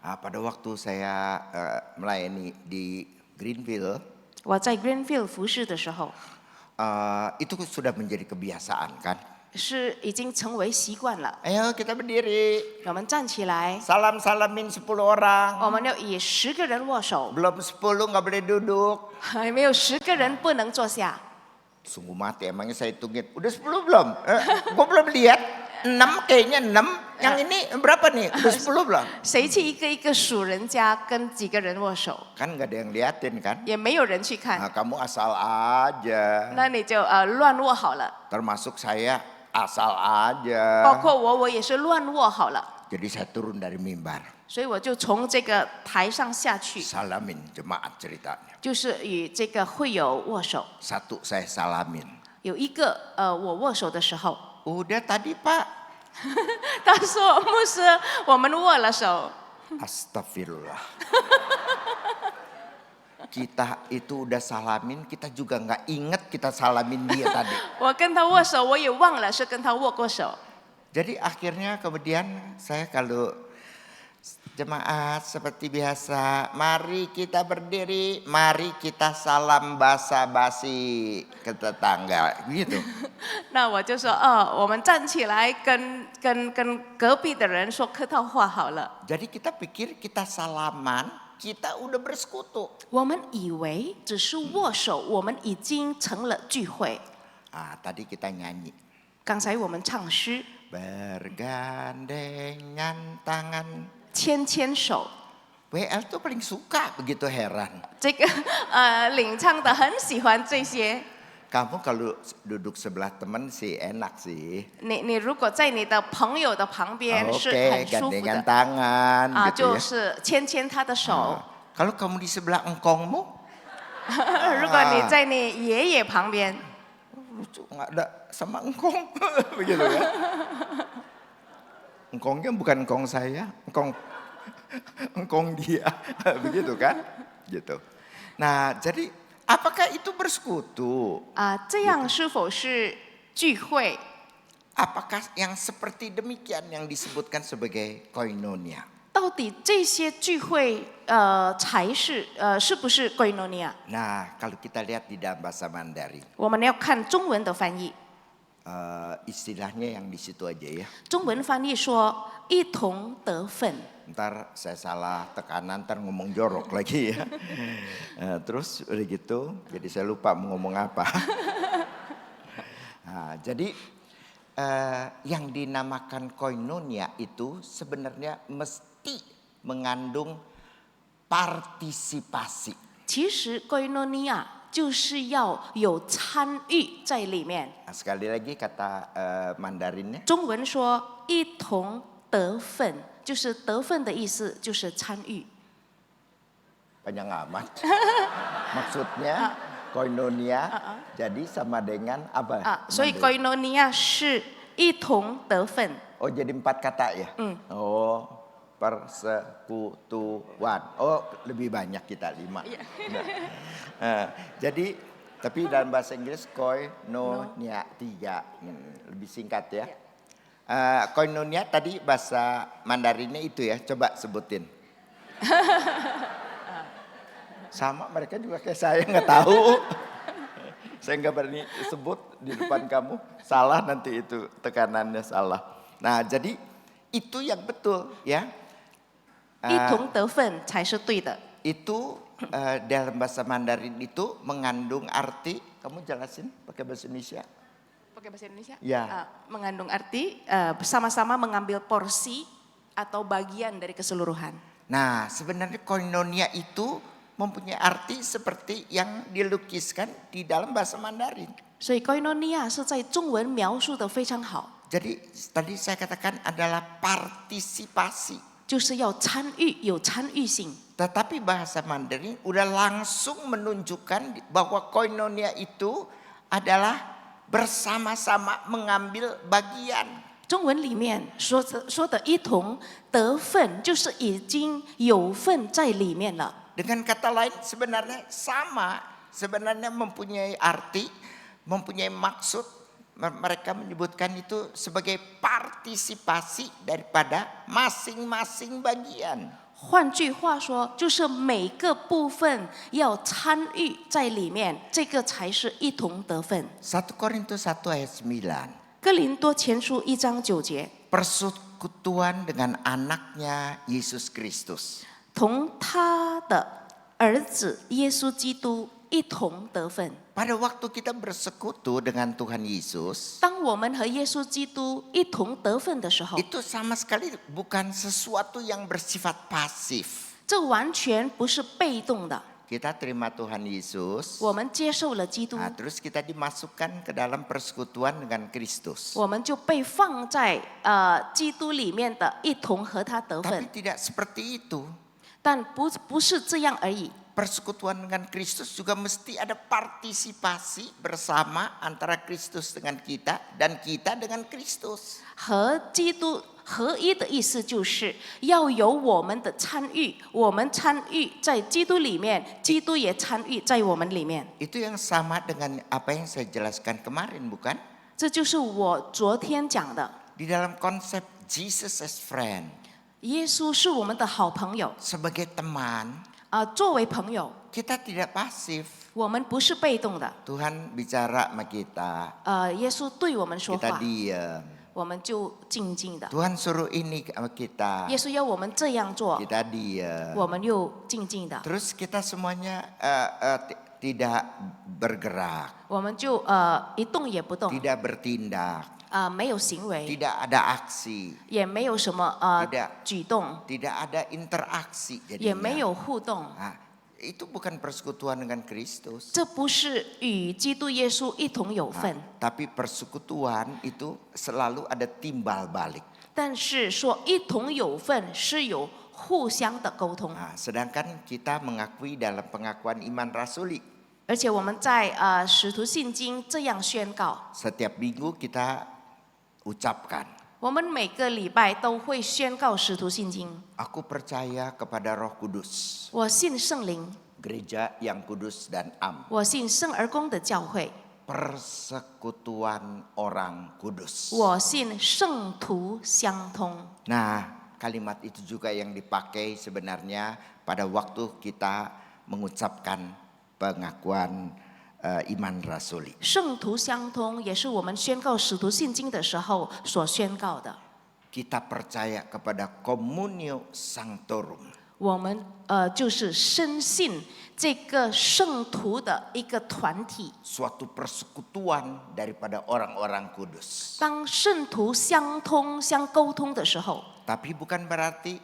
Pada waktu saya melayani di Greenville, 我在 Greenfield 服侍的时候， itu sudah menjadi kebiasaan kan? 是已经成为习惯了。 Ayo kita berdiri, 我们站起来， salam-salamin 10 orang. 我们要以10个人握手， Belum 10 nggak boleh duduk. 还没有10个人不能坐下。 Sungguh mati, emangnya saya hitungin. Udah 10 belum? Gue belum lihat. 6 kayaknya 6. Yang ini berapa nih? Udah 10 belum? 谁去一个一个数人家跟几个人握手， Kan nggak ada yang liatin kan? 也没有人去看， Nah, kamu asal aja. 那你就乱握好了。 Termasuk saya asal aja. 包括我也是乱握好了， Jadi saya turun dari mimbar. 所以我就从这个台上下去， Salamin jemaat ceritanya. 就是与这个会友握手。 Satu saya salamin. 有一个我握手的时候， Udah tadi Pak. 他说：“牧师，我们握了手。 Astagfirullah. Kita itu udah salamin, kita juga nggak inget kita salamin dia tadi. 我跟他握手，我也忘了是跟他握过手。 Jadi akhirnya kemudian saya kalau jemaat seperti biasa, mari kita berdiri, mari kita salam basa-basi ke tetangga, gitu. 那我就说，我们站起来跟隔壁的人说客套话好了。 Jadi kita pikir kita salaman, kita udah bersekutu. 我们以为只是握手，我们已经成了聚会。 Tadi kita nyanyi. 刚才我们唱诗， Bergandengan tangan. 牵牵手。 WL tuh paling suka, begitu heran. 这个领唱的很喜欢这些。 Kamu kalau duduk sebelah teman sih enak sih. 你如果在你的朋友的旁边是 Oke, 很舒服 gandengan 的， tangan 就 gitu ya. 是牵牵他的手。 Kalau kamu di sebelah engkongmu, 如果你在你爷爷旁边， lucu nggak ada sama engkong, begitu ya. Engkongnya bukan engkong saya, engkong dia, begitu kan? Gitu. Nah, jadi apakah itu bersekutu? 这样是否是聚会？ Apakah yang seperti demikian yang disebutkan sebagai koinonia? 到底这些聚会才是是不是 koinonia？ Nah, kalau kita lihat di dalam bahasa Mandarin, 我们要看中文的翻译。 istilahnya yang di situ aja ya. 中文翻译说一同得分。 Ntar saya salah tekanan, ntar ngomong jorok lagi ya. Terus udah gitu, jadi saya lupa mau ngomong apa. Nah, jadi yang dinamakan koinonia itu sebenarnya mesti mengandung partisipasi. 其实 koinonia 就是要有参与在里面。 Nah, sekali lagi kata Mandarinnya. 中文说一同得分，就是得分的意思，就是参与。 Panjang amat. Maksudnya koinonia jadi sama dengan apa? 所以 koinonia 是一同得分。 Oh jadi 4 kata ya? Oh persekutuan. Oh lebih banyak kita 5. Jadi tapi dalam bahasa Inggris koinonia 3. Lebih singkat ya. Koinonia tadi bahasa Mandarinnya itu ya. Coba sebutin. Sama mereka juga kayak saya nggak tahu. Saya nggak berani sebut di depan kamu. Salah nanti itu tekanannya salah. Nah jadi itu yang betul ya. 一同得分才是对的。 Itu dalam bahasa Mandarin itu mengandung arti. Kamu jelasin pakai bahasa Indonesia. Pakai bahasa Indonesia? Ya. Mengandung arti bersama-sama mengambil porsi atau bagian dari keseluruhan. Nah sebenarnya koinonia itu mempunyai arti seperti yang dilukiskan di dalam bahasa Mandarin. 所以 koinonia 是在中文描述的非常好， Jadi tadi saya katakan adalah partisipasi. 就是要参与，有参与性。 Tetapi bahasa Mandarin udah langsung menunjukkan bahwa koinonia itu adalah bersama-sama mengambil bagian. 中文里面说的一同得分，就是已经有份在里面了。 Dengan kata lain sebenarnya sama, sebenarnya mempunyai arti, mempunyai maksud. Mereka menyebutkan itu sebagai partisipasi daripada masing-masing bagian. 换句话说，就是每个部分要参与在里面，这个才是一同得分。 1 Korintus 1 ayat 9. 哥林多前书1章9节， Persekutuan dengan anaknya Yesus Kristus. 同他的儿子耶稣基督一同得分。 Pada waktu kita bersekutu dengan Tuhan Yesus, 当我们和耶稣基督一同得分的时候， itu sama sekali bukan sesuatu yang bersifat pasif. 这完全不是被动的。 Kita terima Tuhan Yesus, 我们接受了基督， nah, terus kita dimasukkan ke dalam persekutuan dengan Kristus. 我们就被放在基督里面的，一同和他得 Tapi 分。 tidak seperti itu. 但不是这样而已。 Persekutuan dengan Kristus juga mesti ada partisipasi bersama antara Kristus dengan kita dan kita dengan Kristus. 和基督合一的意思就是要有我们的参与，我们参与在基督里面，基督也参与在我们里面。 Itu yang sama dengan apa yang saya jelaskan kemarin, bukan? 这就是我昨天讲的， Di dalam konsep Jesus as friend, 耶稣是我们的好朋友 sebagai teman, 作为朋友， kita tidak pasif. 我们不是被动的。 Tuhan bicara sama kita, 耶稣对我们说 kita 话， diam. 我们就静静的。 Tuhan suruh ini sama kita, 耶稣要我们这样做， kita diam. 我们又静静的， Terus kita semuanya tidak bergerak, 我们就一动也不动， tidak bertindak, 没有行为， tidak ada aksi, 也没有什么tidak 举动， tidak ada interaksi 也没 jadinya. 有互动。 Nah, itu bukan persekutuan dengan Kristus. 这不是与基督耶稣一同有份， Tapi persekutuan itu selalu ada timbal balik. 但是说一同有份是有互相的沟通， Nah, sedangkan kita mengakui dalam pengakuan iman rasuli. 而且我们在使徒信经这样宣告， Setiap minggu kita ucapkan, 我们每个礼拜都会宣告使徒信经。 aku percaya kepada Roh Kudus, 我信圣灵， gereja yang kudus dan am, 我信圣而公的教会， persekutuan orang kudus. 我信圣徒相通。 Nah, kalimat itu juga yang dipakai sebenarnya pada waktu kita mengucapkan pengakuan iman rasuli. 圣徒相通也是我们宣告使徒信经的时候所宣告的。 Kita percaya kepada communio sanctorum. 我们就是深信这个圣徒的一个团体。 Suatu persekutuan daripada orang-orang kudus. 当圣徒相通、相沟通的时候， Tapi bukan berarti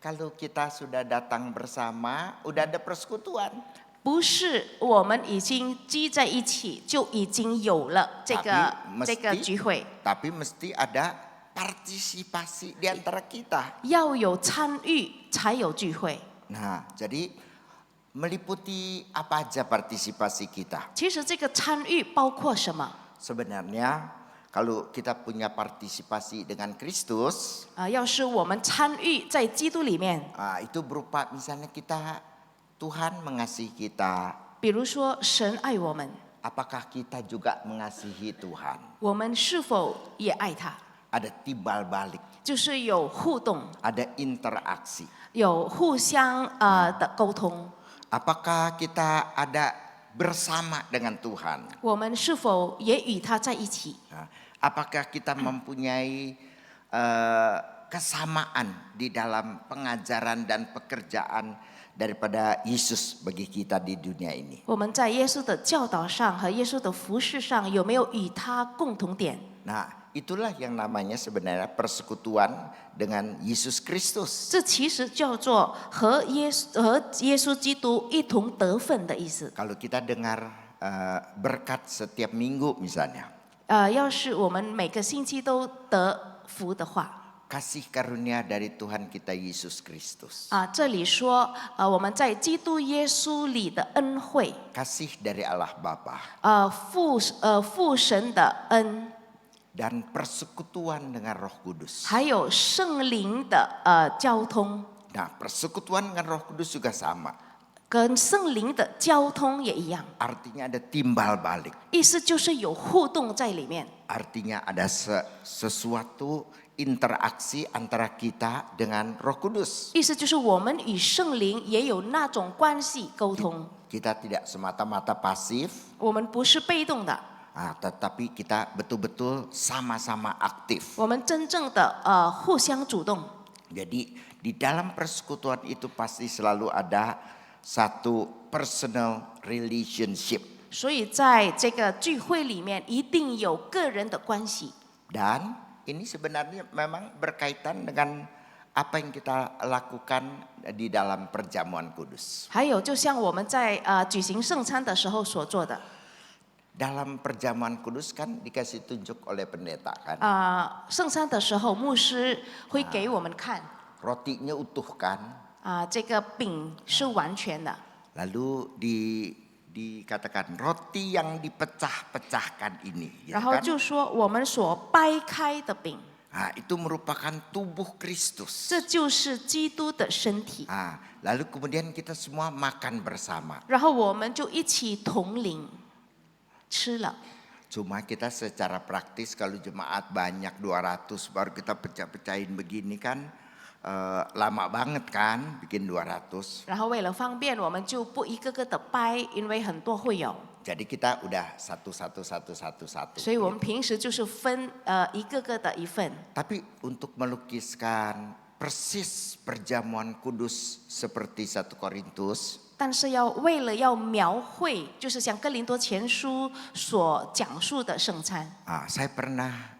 kalau kita sudah datang bersama, udah ada persekutuan. 不是我们已经聚在一起就已经有了这个 Tapi 聚会， tapi mesti ada partisipasi di antara kita. 要有参与才有聚会。 Nah, jadi meliputi apa aja partisipasi kita. 其实这个参与包括什么？ Sebenarnya kalau kita punya partisipasi dengan Kristus, 要是我们参与在基督里面， itu berupa misalnya kita Tuhan mengasihi kita, 比如说神爱我们， apakah kita juga mengasihi Tuhan? 我们是否也爱他？ Ada timbal balik, 就是有互动， ada interaksi. 有互相的沟通。 Apakah kita ada bersama dengan Tuhan? 我们是否也与他在一起？ Apakah kita mempunyai kesamaan di dalam pengajaran dan pekerjaan daripada Yesus bagi kita di dunia ini? 我们在耶稣的教导上和耶稣的服饰上有没有与他共同点？ Nah, itulah yang namanya sebenarnya persekutuan dengan Yesus Kristus. 这其实叫做和耶稣基督一同得分的意思。 Kalau kita dengar berkat setiap minggu misalnya, 要是我们每个星期都得福的话， kasih karunia dari Tuhan kita Yesus Kristus. 这里说我们在基督耶稣里的恩惠， Kasih dari Allah Bapa 父神的恩， dan persekutuan dengan Roh Kudus. 还有圣灵的交通， Nah, persekutuan dengan Roh Kudus juga sama. 跟圣灵的交通也一样， Artinya ada timbal balik. 意思就是有互动在里面。 Artinya ada sesuatu interaksi antara kita dengan Roh Kudus. 意思就是我们与圣灵也有那种关系沟通， Kita tidak semata-mata pasif, 我们不是被动的， tetapi kita betul-betul sama-sama aktif. 我们真正的互相主动。 Jadi di dalam persekutuan itu pasti selalu ada satu personal relationship. 所以在这个聚会里面，一定有个人的关系。 Dan ini sebenarnya memang berkaitan dengan apa yang kita lakukan di dalam perjamuan kudus. 还有，就像我们在举行圣餐的时候所做的， Dalam perjamuan kudus kan dikasih tunjuk oleh pendeta kan. 圣餐的时候，牧师会给我们看 Rotinya utuh kan. 这个饼是完全的， Lalu dikatakan roti yang dipecah-pecahkan ini. Gitu 然后 kan? 就说我们所掰开的饼， Itu merupakan tubuh Kristus. 这就是基督的身体。 Lalu kemudian kita semua makan bersama. 然后我们就一起同领吃了。 Cuma kita secara praktis kalau jemaat banyak 200 baru kita pecah-pecahin begini kan lama banget kan bikin 200. 然后为了方便，我们就不一个个的掰，因为很多会有， Jadi kita udah satu. 所以我们平时就是分一个个的一份。 Tapi untuk melukiskan persis perjamuan kudus seperti 1 Korintus, 但是为了要描绘，就是像哥林多前书所讲述的圣餐。 saya pernah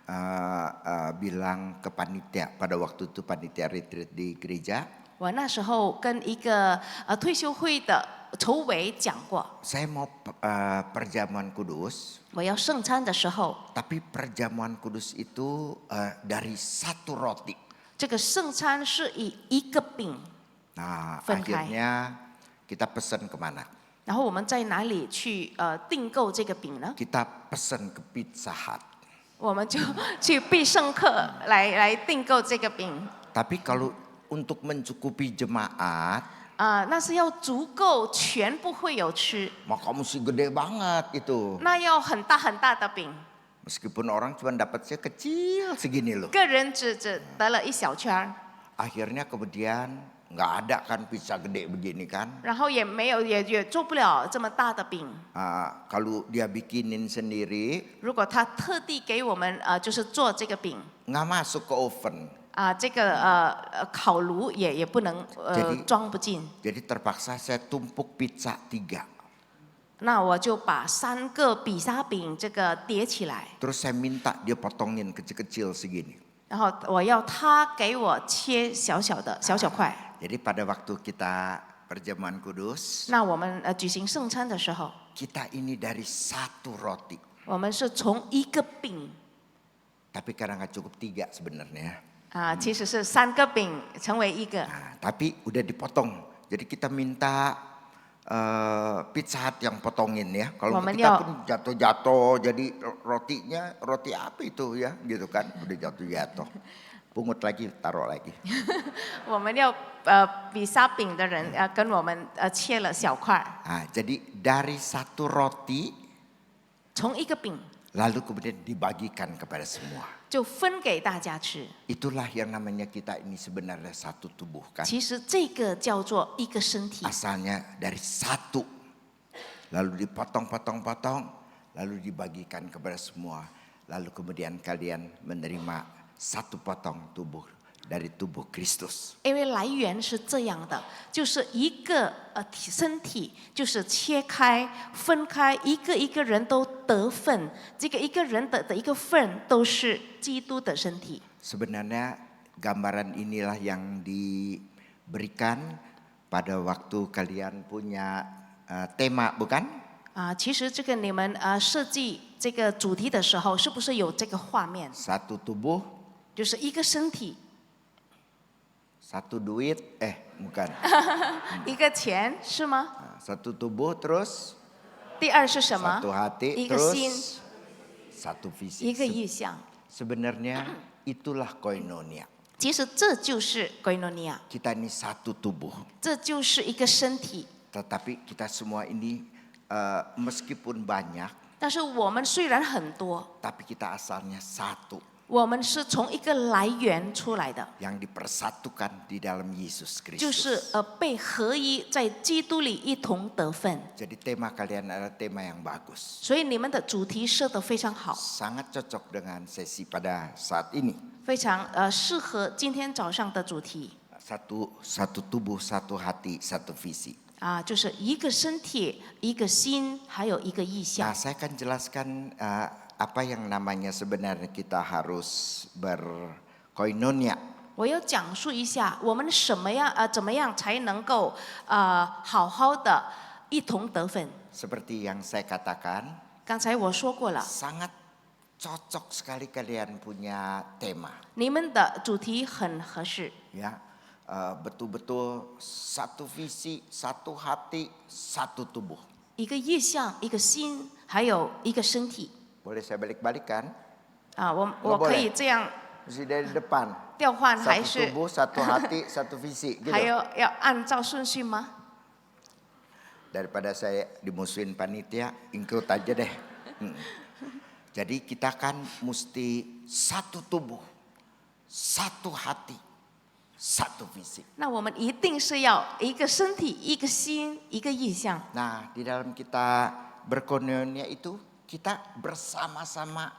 bilang ke panitia pada waktu itu panitia retreat di gereja, 我那时候跟一个退休会的筹委讲过， saya mau perjamuan kudus, 我要圣餐的时候， tapi perjamuan kudus itu dari 1 roti. 这个圣餐是以一个饼， Nah, Fengkai. akhirnya kita pesan kemana? 然后我们在哪里去订购这个饼呢？ Kita pesan ke Pizza Hut. 我们就去必胜客来订购这个饼。 Tapi kalau untuk mencukupi jemaat, 那是要足够全部会友吃， maka mesti gede banget itu. 那要很大很大的饼， Meskipun orang cuma dapatnya kecil segini loh. 个人只得了一小圈儿， Akhirnya kemudian nggak ada kan pizza gede begini kan. 然后也没有也做不了这么大的饼。 Kalau dia bikinin sendiri, 如果他特地给我们就是做这个饼 nggak masuk ke oven. 这个烤炉也不能装不进， Jadi terpaksa saya tumpuk pizza 3. 那我就把3个比萨饼这个叠起来， Terus saya minta dia potongin kecil-kecil segini. 然后我要他给我切小小的小小块。 Jadi pada waktu kita perjamuan kudus, 那我们举行圣餐的时候， kita ini dari 1 roti. 我们是从一个饼 Tapi karena nggak cukup 3 sebenarnya. 其实是3个饼成为一个， Tapi udah dipotong. Jadi kita minta Pizza Hut yang potongin ya. Kalau Momennya- kita pun jatuh-jatuh jadi rotinya roti apa itu ya gitu kan. Udah jatuh-jatuh. Pungut lagi taruh lagi. 我们要比沙饼的人跟我们切了小块， Jadi dari satu roti 从一个饼 lalu kemudian dibagikan kepada semua. 就分给大家吃。 Itulah yang namanya kita ini sebenarnya satu tubuh kan. 其实这个叫做一个身体， Asalnya dari satu. Lalu dipotong-potong-potong. Lalu dibagikan kepada semua. Lalu kemudian kalian menerima satu potong tubuh dari tubuh Kristus. 因为来源是这样的，就是一个身体，就是切开、分开，一个一个人都得份，这个一个人的一个份都是基督的身体。 Sebenarnya gambaran inilah yang diberikan pada waktu kalian punya tema, bukan? 其实这个你们设计这个主题的时候，是不是有这个画面？ Satu tubuh, 就是一个身体， satu duit, bukan. 一个钱是吗？ Satu tubuh terus 第二是什么？ satu hati 一个心， terus satu 一 visi. 个意向。 Sebenarnya itulah koinonia. 其实这就是 koinonia， Kita ini satu tubuh. 这就是一个身体。 Tetapi kita semua ini meskipun banyak, 但是我们虽然很多， tapi kita asalnya satu 我们是从一个来源出来的， yang dipersatukan di dalam Yesus 就 Kristus. 是被合一，在基督里一同得分。 Jadi tema kalian adalah tema yang bagus. 所以你们的主题设得非常好， Sangat cocok dengan sesi pada saat ini. 非常适合今天早上的主题 Satu tubuh, satu hati, satu visi. 就是一个身体、一个心，还有一个意 Nah, 向。 saya akan jelaskan apa yang namanya sebenarnya kita harus berkoinonia. 我要讲述一下我们怎么样才能够好好的一同得分。 Seperti yang saya katakan, 刚才我说过了， sangat cocok sekali kalian punya tema. 你们的主题很合适， Ya, betul-betul satu visi, satu hati, satu tubuh. 一个意向、一个心，还有一个身体。 Boleh saya balik-balikan? 我可以这样 Mesti dari depan. 调换，还 Satu 是 tubuh, satu hati, satu visi. 还 Gitu. 要按照顺序吗？ Daripada saya dimusuhin panitia, ikut aja deh. Jadi kita kan mesti satu tubuh, satu hati, satu visi. 那我们一定是要一个身体、一个心、一个意向。 Nah, di dalam kita berkoinonia itu kita bersama-sama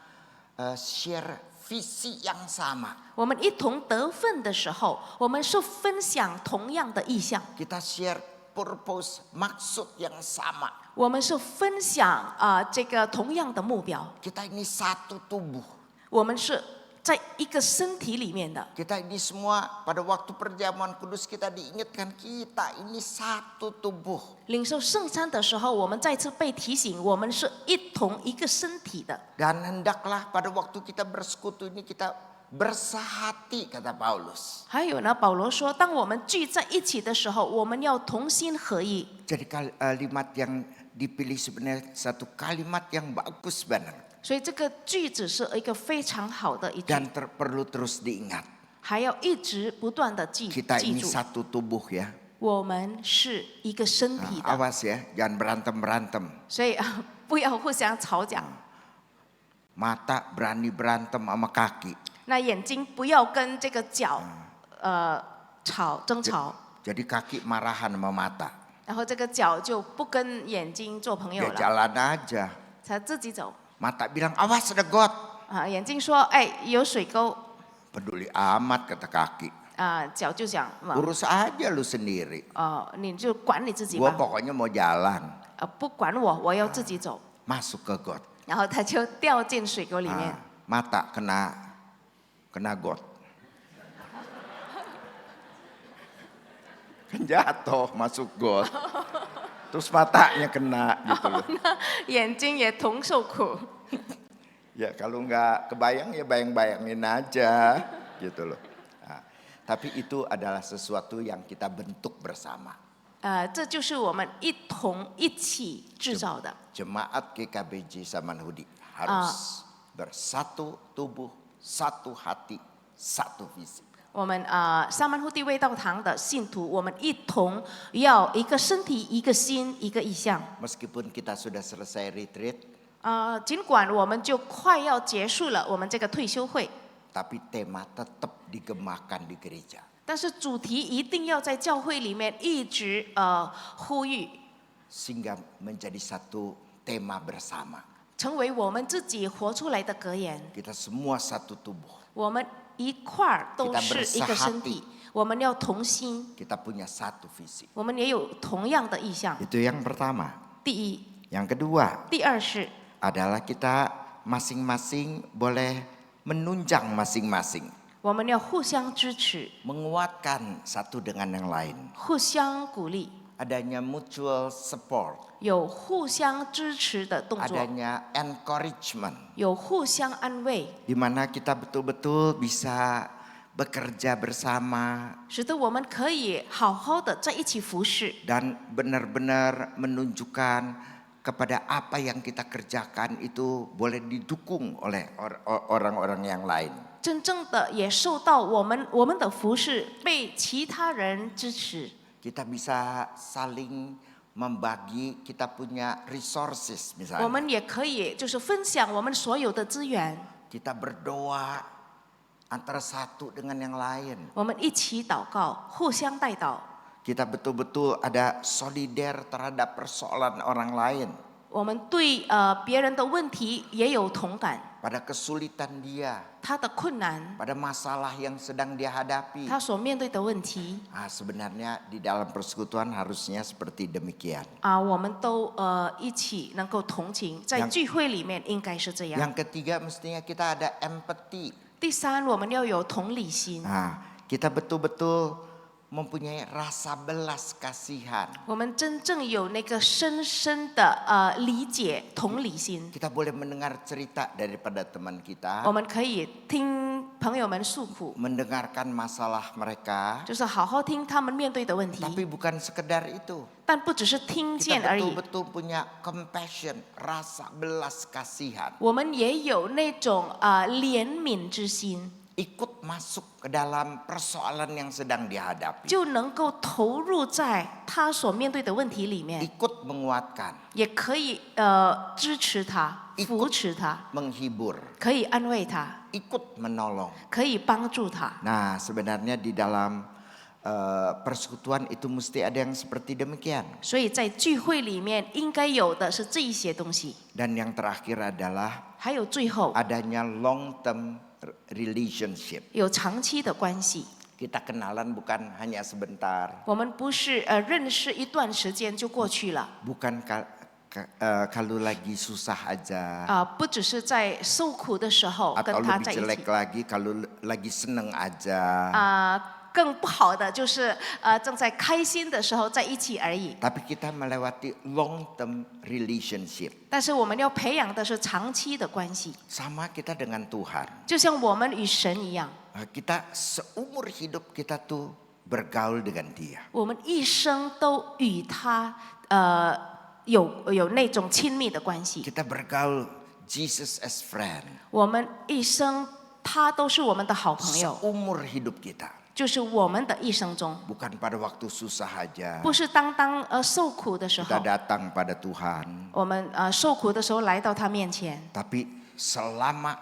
share visi yang sama. 我们一同得分的时候，我们是分享同样的意向， Kita share purpose, maksud yang sama. 我们是分享这个同样的目标， Kita ini satu tubuh. 我们是在一个身体里面的。 Kita ini semua pada waktu perjamuan kudus kita diingatkan kita ini satu tubuh. 领受圣餐的时候，我们再次被提醒，我们是一同一个身体的。 Dan hendaklah pada waktu kita bersekutu ini kita bersahati, kata Paulus. 还有呢，保罗说，当我们聚在一起的时候，我们要同心合意。 Jadi kalimat yang dipilih sebenarnya satu kalimat yang bagus benar. 所以这个句子是一个非常好的一句， Dan perlu terus diingat. 还要一直不断的记 Kita 记 ini 住， satu tubuh ya. 我们是一个身体的， Awas ya, jangan berantem-berantem. 所以不要互相吵架。 Mata berani berantem sama kaki. 那眼睛不要跟这个脚争吵， Jadi kaki marahan sama mata. 然后这个脚就不跟眼睛做朋友 Ya 了， jalan aja. 才自己走。 Mata bilang awas ada got. 眼睛说哎有水沟， Peduli amat kata kaki. 脚就讲 Urus aja lu sendiri. 你就管你自己 Gua 吧， pokoknya mau jalan. 不管我，我要自己走。 Masuk ke got. 然后他就掉进水沟里面， Mata kena got. Kan jatuh masuk got. Terus matanya kena gitu loh. 眼睛也同受苦。 Ya kalau nggak kebayang ya bayang-bayangin aja gitu loh. Nah, tapi itu adalah sesuatu yang kita bentuk bersama. 这就是我们一同一起制造的。 Jemaat GKBJ Samanhudi harus bersatu tubuh, satu hati, satu visi. 我们萨曼护地卫道堂的信徒，我们一同要一个身体、一个心、一个意向。 Meskipun kita sudah selesai retreat, 尽管我们就快要结束了我们这个退休会， tapi tema tetap digemakan di gereja. 但是主题一定要在教会里面一直呼吁， Sehingga menjadi satu tema bersama. 成为我们自己活出来的格言。 Kita semua satu tubuh. 我们一块儿都是一个身体，我们要同心， Kita punya satu visi. 我们也有同样的意向。 Itu yang pertama. 第一， Yang kedua 第二是 adalah kita masing-masing boleh menunjang masing-masing. 我们要互相支持， Menguatkan satu dengan yang lain. 互相鼓励， Adanya mutual support. 有互相支持的动作， Adanya encouragement. 有互相安慰， Di mana kita betul-betul bisa bekerja bersama 使得我们可以好好的在一起服侍， dan benar-benar menunjukkan kepada apa yang kita kerjakan itu boleh didukung oleh orang-orang yang lain. 真正的也受到我们的服侍被其他人支持。 Kita bisa saling membagi, kita punya resources 我 misalnya. 们也可以就是分享我们所有的资源， Kita berdoa antara satu dengan yang lain. 我们一起祷告，互相代祷。 Kita betul-betul ada solider terhadap persoalan orang lain. 我们对别人的问题也有同感， Pada kesulitan dia, 他的困难， pada masalah yang sedang dia hadapi. 他所面对的问题 Sebenarnya di dalam persekutuan harusnya seperti demikian. 我们都一起能够同情，在聚会里面应该是这样。 Yang ketiga mestinya kita ada empathy. 第三，我们要有同理心， Kita betul-betul mempunyai rasa belas kasihan. 我们真正有那个深深的理解、同理心。 Kita boleh mendengar cerita daripada teman kita, 我们可以听朋友们诉苦， mendengarkan masalah mereka, 就是好好听他们面对的问题， tapi bukan sekedar itu. 但不只是听 Kita 见而已， betul-betul punya compassion, rasa belas kasihan. 我们也有那种怜悯之心， Ikut masuk ke dalam persoalan yang sedang dihadapi. 就能够投入在他所面对的问题里面， Ikut menguatkan, 也可以支持他、扶持他， menghibur, 可以安慰他， ikut menolong. 可以帮助他。 Nah, sebenarnya di dalam persekutuan itu mesti ada yang seperti demikian. 所以在聚会里面应该有的是这一些东西。 Dan yang terakhir adalah 还有最后 adanya long term relationship. 有长期的关系， Kita kenalan bukan hanya sebentar, 我们不是认识一段时间就过去了， bukan kalau lagi susah aja, 不只是在受苦的时候 atau 跟他 lebih 在一 jelek 起， lagi kalau lagi seneng aja. 更不好的就是正在开心的时候在一起而已。 Tapi kita melewati long term relationship. 但是我们要培养的是长期的关系， Sama kita dengan Tuhan. 就像我们与神一样， Kita seumur hidup kita tuh bergaul dengan Dia. 我们一生都与他有那种亲密的关系， Kita bergaul Jesus as friend. 我们一生他都是我们的好朋友， Seumur hidup kita. 就是我们的一生中， Bukan pada waktu susah aja. 不是当受苦的时候 Kita，datang pada Tuhan. 我们受苦的时候来到他面前， Tapi selama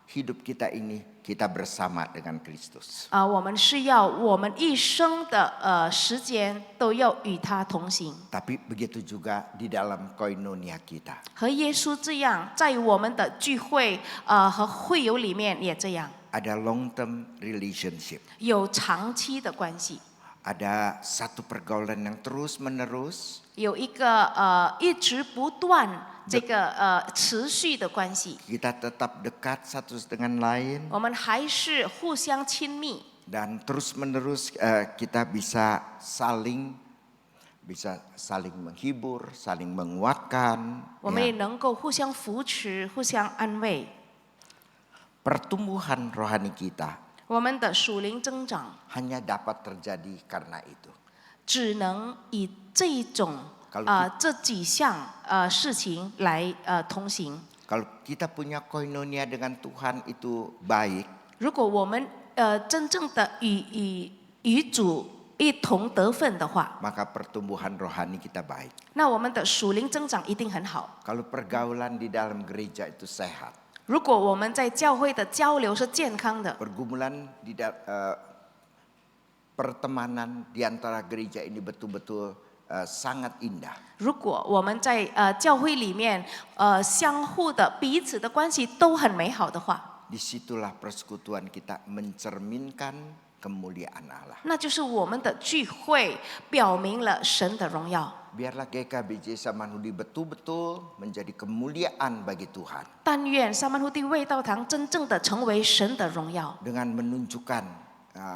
hidup kita ini kita bersama dengan Kristus. 我们是要我们一生的时间都要与他同行， Tapi begitu juga di dalam koinonia kita. 和耶稣这样，在我们的聚会和会友里面也这样， Ada long term relationship. 有长期的关系， Ada satu pergaulan yang terus menerus. 有一个一直不断这个持续的关系， Kita tetap dekat satu dengan lain. 我们还是互相亲密， Dan terus menerus kita bisa saling menghibur, saling menguatkan. 我们也能够互相扶持、互相安慰。 Pertumbuhan rohani kita 我们的属灵增长 hanya dapat terjadi karena itu. 只能以这种这几项事情来同行。 Kalau kita punya koinonia dengan Tuhan itu baik, 如果我们真正的与主一同得分的话， maka pertumbuhan rohani kita baik. 那我们的属灵增长一定很好。 Kalau pergaulan di dalam gereja itu sehat, 如果我们在教会的交流是健康的， pergumulan pertemanan di antara gereja ini betul-betul sangat indah. 如果我们在教会里面相互的彼此的关系都很美好的话， Disitulah persekutuan kita mencerminkan kemuliaan Allah. 那就是我们的聚会表明了神的荣耀。 Biarlah GKBJ Samanhudi betul-betul menjadi kemuliaan bagi Tuhan. 但愿撒曼胡地卫道堂真正的成为神的荣耀， Dengan menunjukkan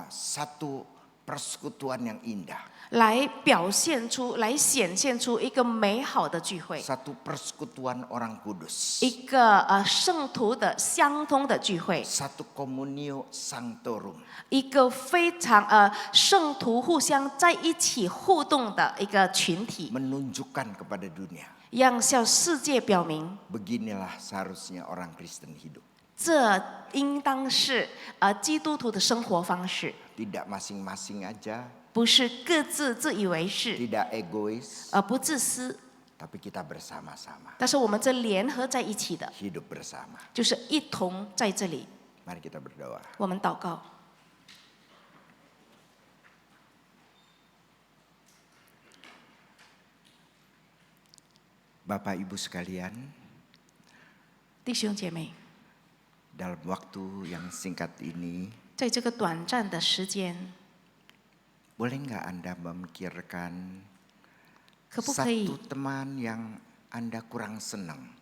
satu persekutuan yang indah. 来表现出、来显现出一个美好的聚会， Satu persekutuan orang kudus. 一个圣徒的相通的聚会， Satu communio sanctorum. 一个非常圣徒互相在一起互动的一个群体， Menunjukkan kepada dunia. 让向世界表明， Beginilah seharusnya orang Kristen hidup. 这应当是基督徒的生活方式， Tidak masing-masing aja, 不是各自自以为是， tidak egois, 不自私， tapi kita bersama-sama 但是我们这联合在一起的， hidup bersama. 就是一同在这里。 Mari kita berdoa. 我们祷告， Bapak Ibu sekalian, 弟兄姐妹， dalam waktu yang singkat ini, 在这个短暂的时间， boleh nggak Anda memikirkan 可不可以 satu teman yang Anda kurang senang?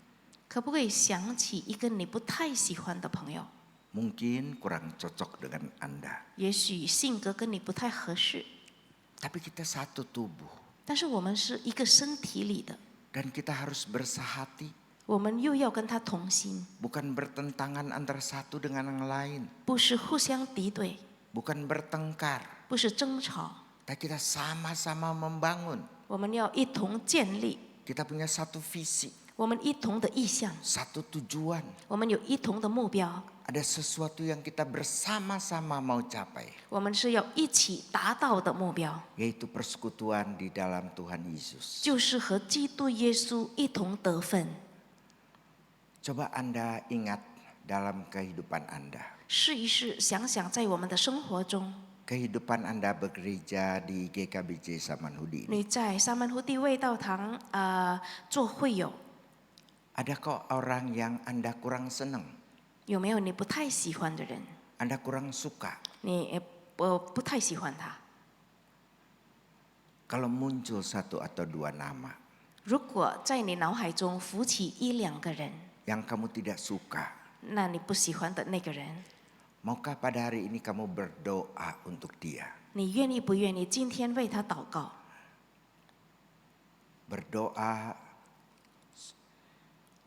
可不可以想起一个你不太喜欢的朋友？ Mungkin kurang cocok dengan Anda. 也许性格跟你不太合适， Tapi kita satu tubuh. 但是我们是一个身体里的， Dan kita harus bersahati. 我们又要跟他同心， Bukan bertentangan antara satu dengan yang lain. 不是互相敌对， Bukan bertengkar. 不是争吵， Tapi kita sama-sama membangun. 我们要一同建立， Kita punya satu visi. 我们一同的意向， Satu tujuan. 我们有一同的目标， Ada sesuatu yang kita bersama-sama mau capai. 我们是要一起达到的目标， Yaitu persekutuan di dalam Tuhan Yesus. 就是和基督耶稣一同得分。 Coba Anda ingat dalam kehidupan Anda. 试一试，想想在我们的生活中， Kehidupan Anda bekerja di GKBJ Samanhudi ini. 你在沙曼胡地卫道堂做会友， Adakah orang yang Anda kurang senang? 有没有你不太喜欢的人？ Anda kurang suka? 你不太喜欢他。 Kalau muncul satu atau dua nama 如果在你脑海中浮起一两个人， yang kamu tidak suka, 那你不喜欢的那个人， maukah pada hari ini kamu berdoa untuk dia? 你愿意不愿意今天为他祷告？ Berdoa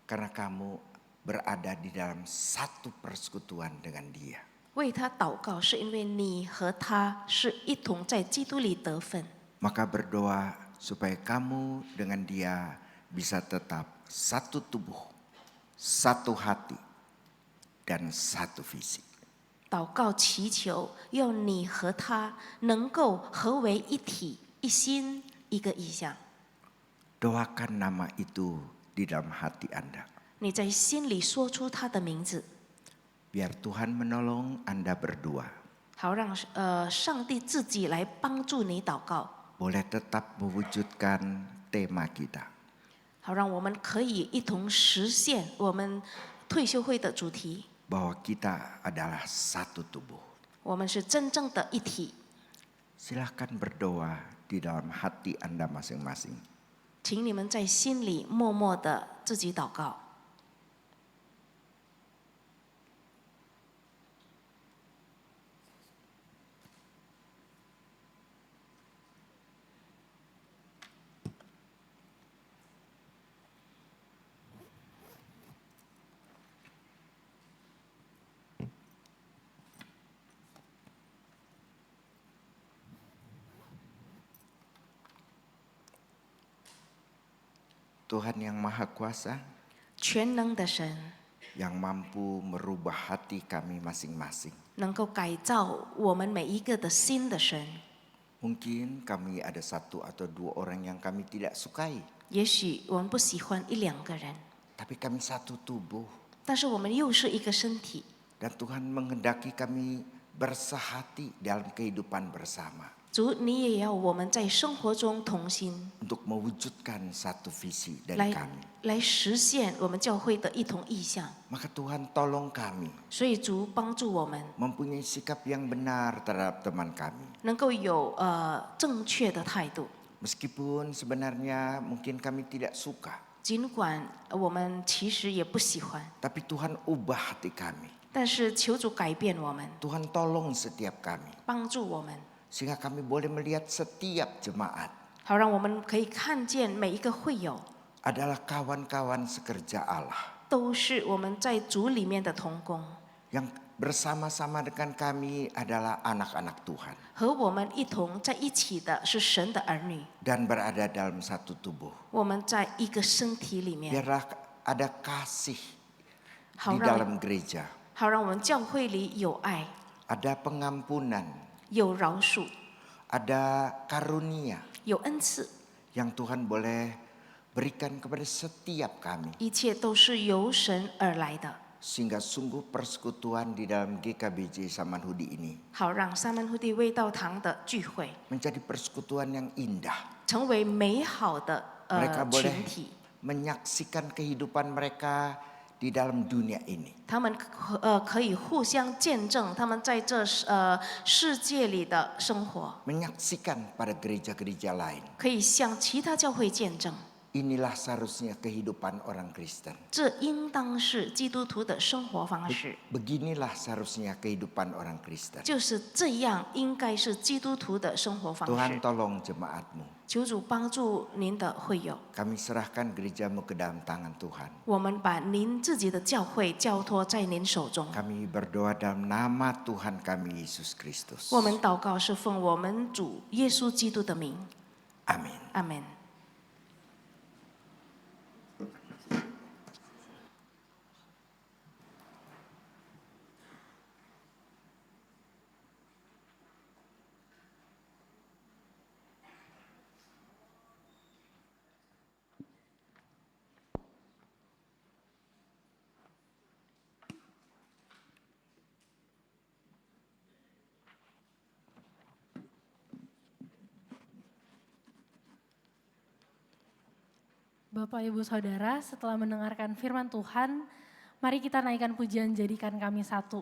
karena kamu berada di dalam satu persekutuan dengan dia. 为他祷告，是因为你和他是一同在基督里得分。 Maka berdoa supaya kamu dengan dia bisa tetap satu tubuh, satu hati, dan satu visi. 祷告祈求，要你和他能够合为一体，一心，一个意向。 Doakan nama itu di dalam hati Anda. 你在心里说出他的名字， Biar Tuhan menolong Anda berdua. 好让上帝自己来帮助你祷告， Boleh tetap mewujudkan tema kita. 好让我们可以一同实现我们退休会的主题。 Bahwa kita adalah satu tubuh. 我们是真正的一体， Silahkan berdoa di dalam hati Anda masing-masing. 请你们在心里默默的自己祷告。Tuhan yang Maha Kuasa, 全能的神， yang mampu merubah hati kami masing-masing. 能够改造我们每一个的心的神。 Mungkin kami ada satu atau dua orang yang kami tidak sukai, 也许我们不喜欢一两个人， tapi kami satu tubuh. 但是我们又是一个身体。 Dan Tuhan menghendaki kami bersahati dalam kehidupan bersama. 主，你也要我们在生活中同心， Untuk mewujudkan satu visi dari 来 kami. 来实现我们教会的一同意向。 Maka Tuhan tolong kami 所以主帮助我们 mempunyai sikap yang benar terhadap teman kami. 能够有正确的态度， Meskipun sebenarnya mungkin kami tidak suka, 尽管我们其实也不喜欢， tapi Tuhan ubah hati kami. 但是求主改变我们， Tuhan tolong setiap kami. 帮助我们， Sehingga kami boleh melihat setiap jemaat 好让我们可以看见每一个会友 adalah kawan-kawan sekerja Allah. 都是我们在主里面的同工， Yang bersama-sama dengan kami adalah anak-anak Tuhan. 和我们一同在一起的是神的儿女， Dan berada dalam satu tubuh. 我们在一个身体里面， Biarlah ada kasih 好 di 让 dalam gereja. 好让我们教会里有爱， Ada pengampunan, 有饶恕， ada karunia 有恩赐， yang Tuhan boleh berikan kepada setiap kami. 一切都是由神而来的， Sehingga sungguh persekutuan di dalam GKBJ Samanhudi ini 好让三门徒弟味道堂的聚会 menjadi persekutuan yang indah. 成为美好的 Mereka 群 boleh 体。 menyaksikan kehidupan mereka di dalam dunia ini. 他们可以互相见证他们在这世界里的生活， Menyaksikan pada gereja-gereja lain. 可以向其他教会见证。 Inilah seharusnya kehidupan orang Kristen. 这应当是基督徒的生活方式， Beginilah seharusnya kehidupan orang Kristen. 就是这样，应该是基督徒的生活方 Tuhan 式。 tolong jemaatmu. 求主帮助您的会友， Kami serahkan gerejamu ke dalam tangan Tuhan. 我们把您自己的教会交托在您手中。 Kami berdoa dalam nama Tuhan kami Yesus Kristus. 我们祷告是奉我们主耶稣基督的名， Amin. 阿门。 Bapak Ibu Saudara, setelah mendengarkan firman Tuhan, mari kita naikkan pujian jadikan kami satu.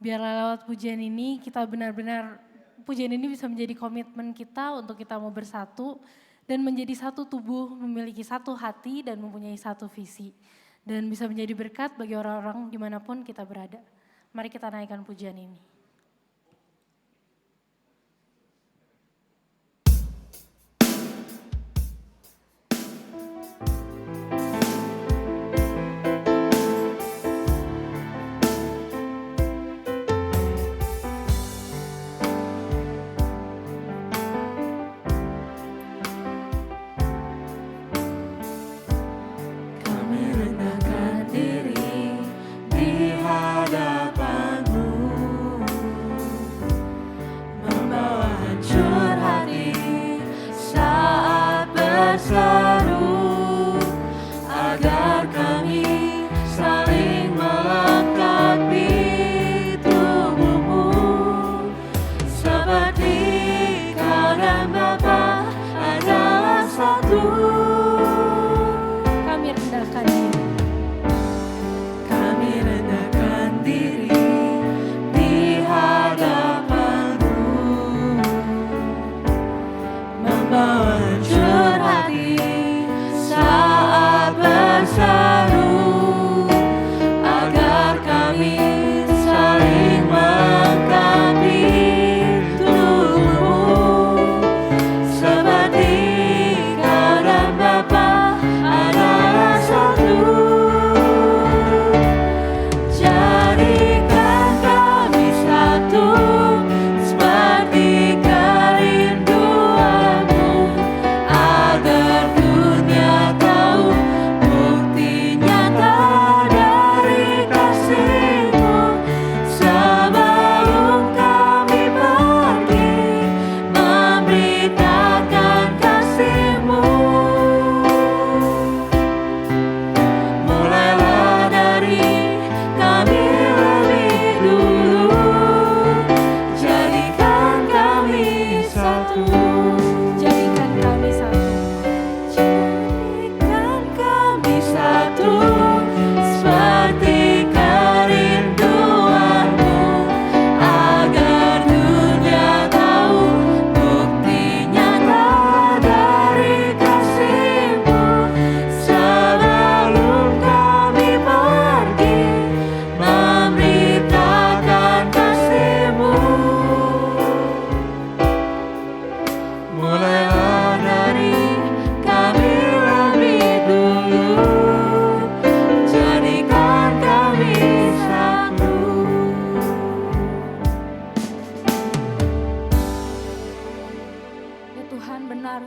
Biarlah lewat pujian ini kita benar-benar, pujian ini bisa menjadi komitmen kita untuk kita mau bersatu dan menjadi satu tubuh, memiliki satu hati dan mempunyai satu visi. Dan bisa menjadi berkat bagi orang-orang dimanapun kita berada. Mari kita naikkan pujian ini. Kami rendahkan diri di hadapan-Mu.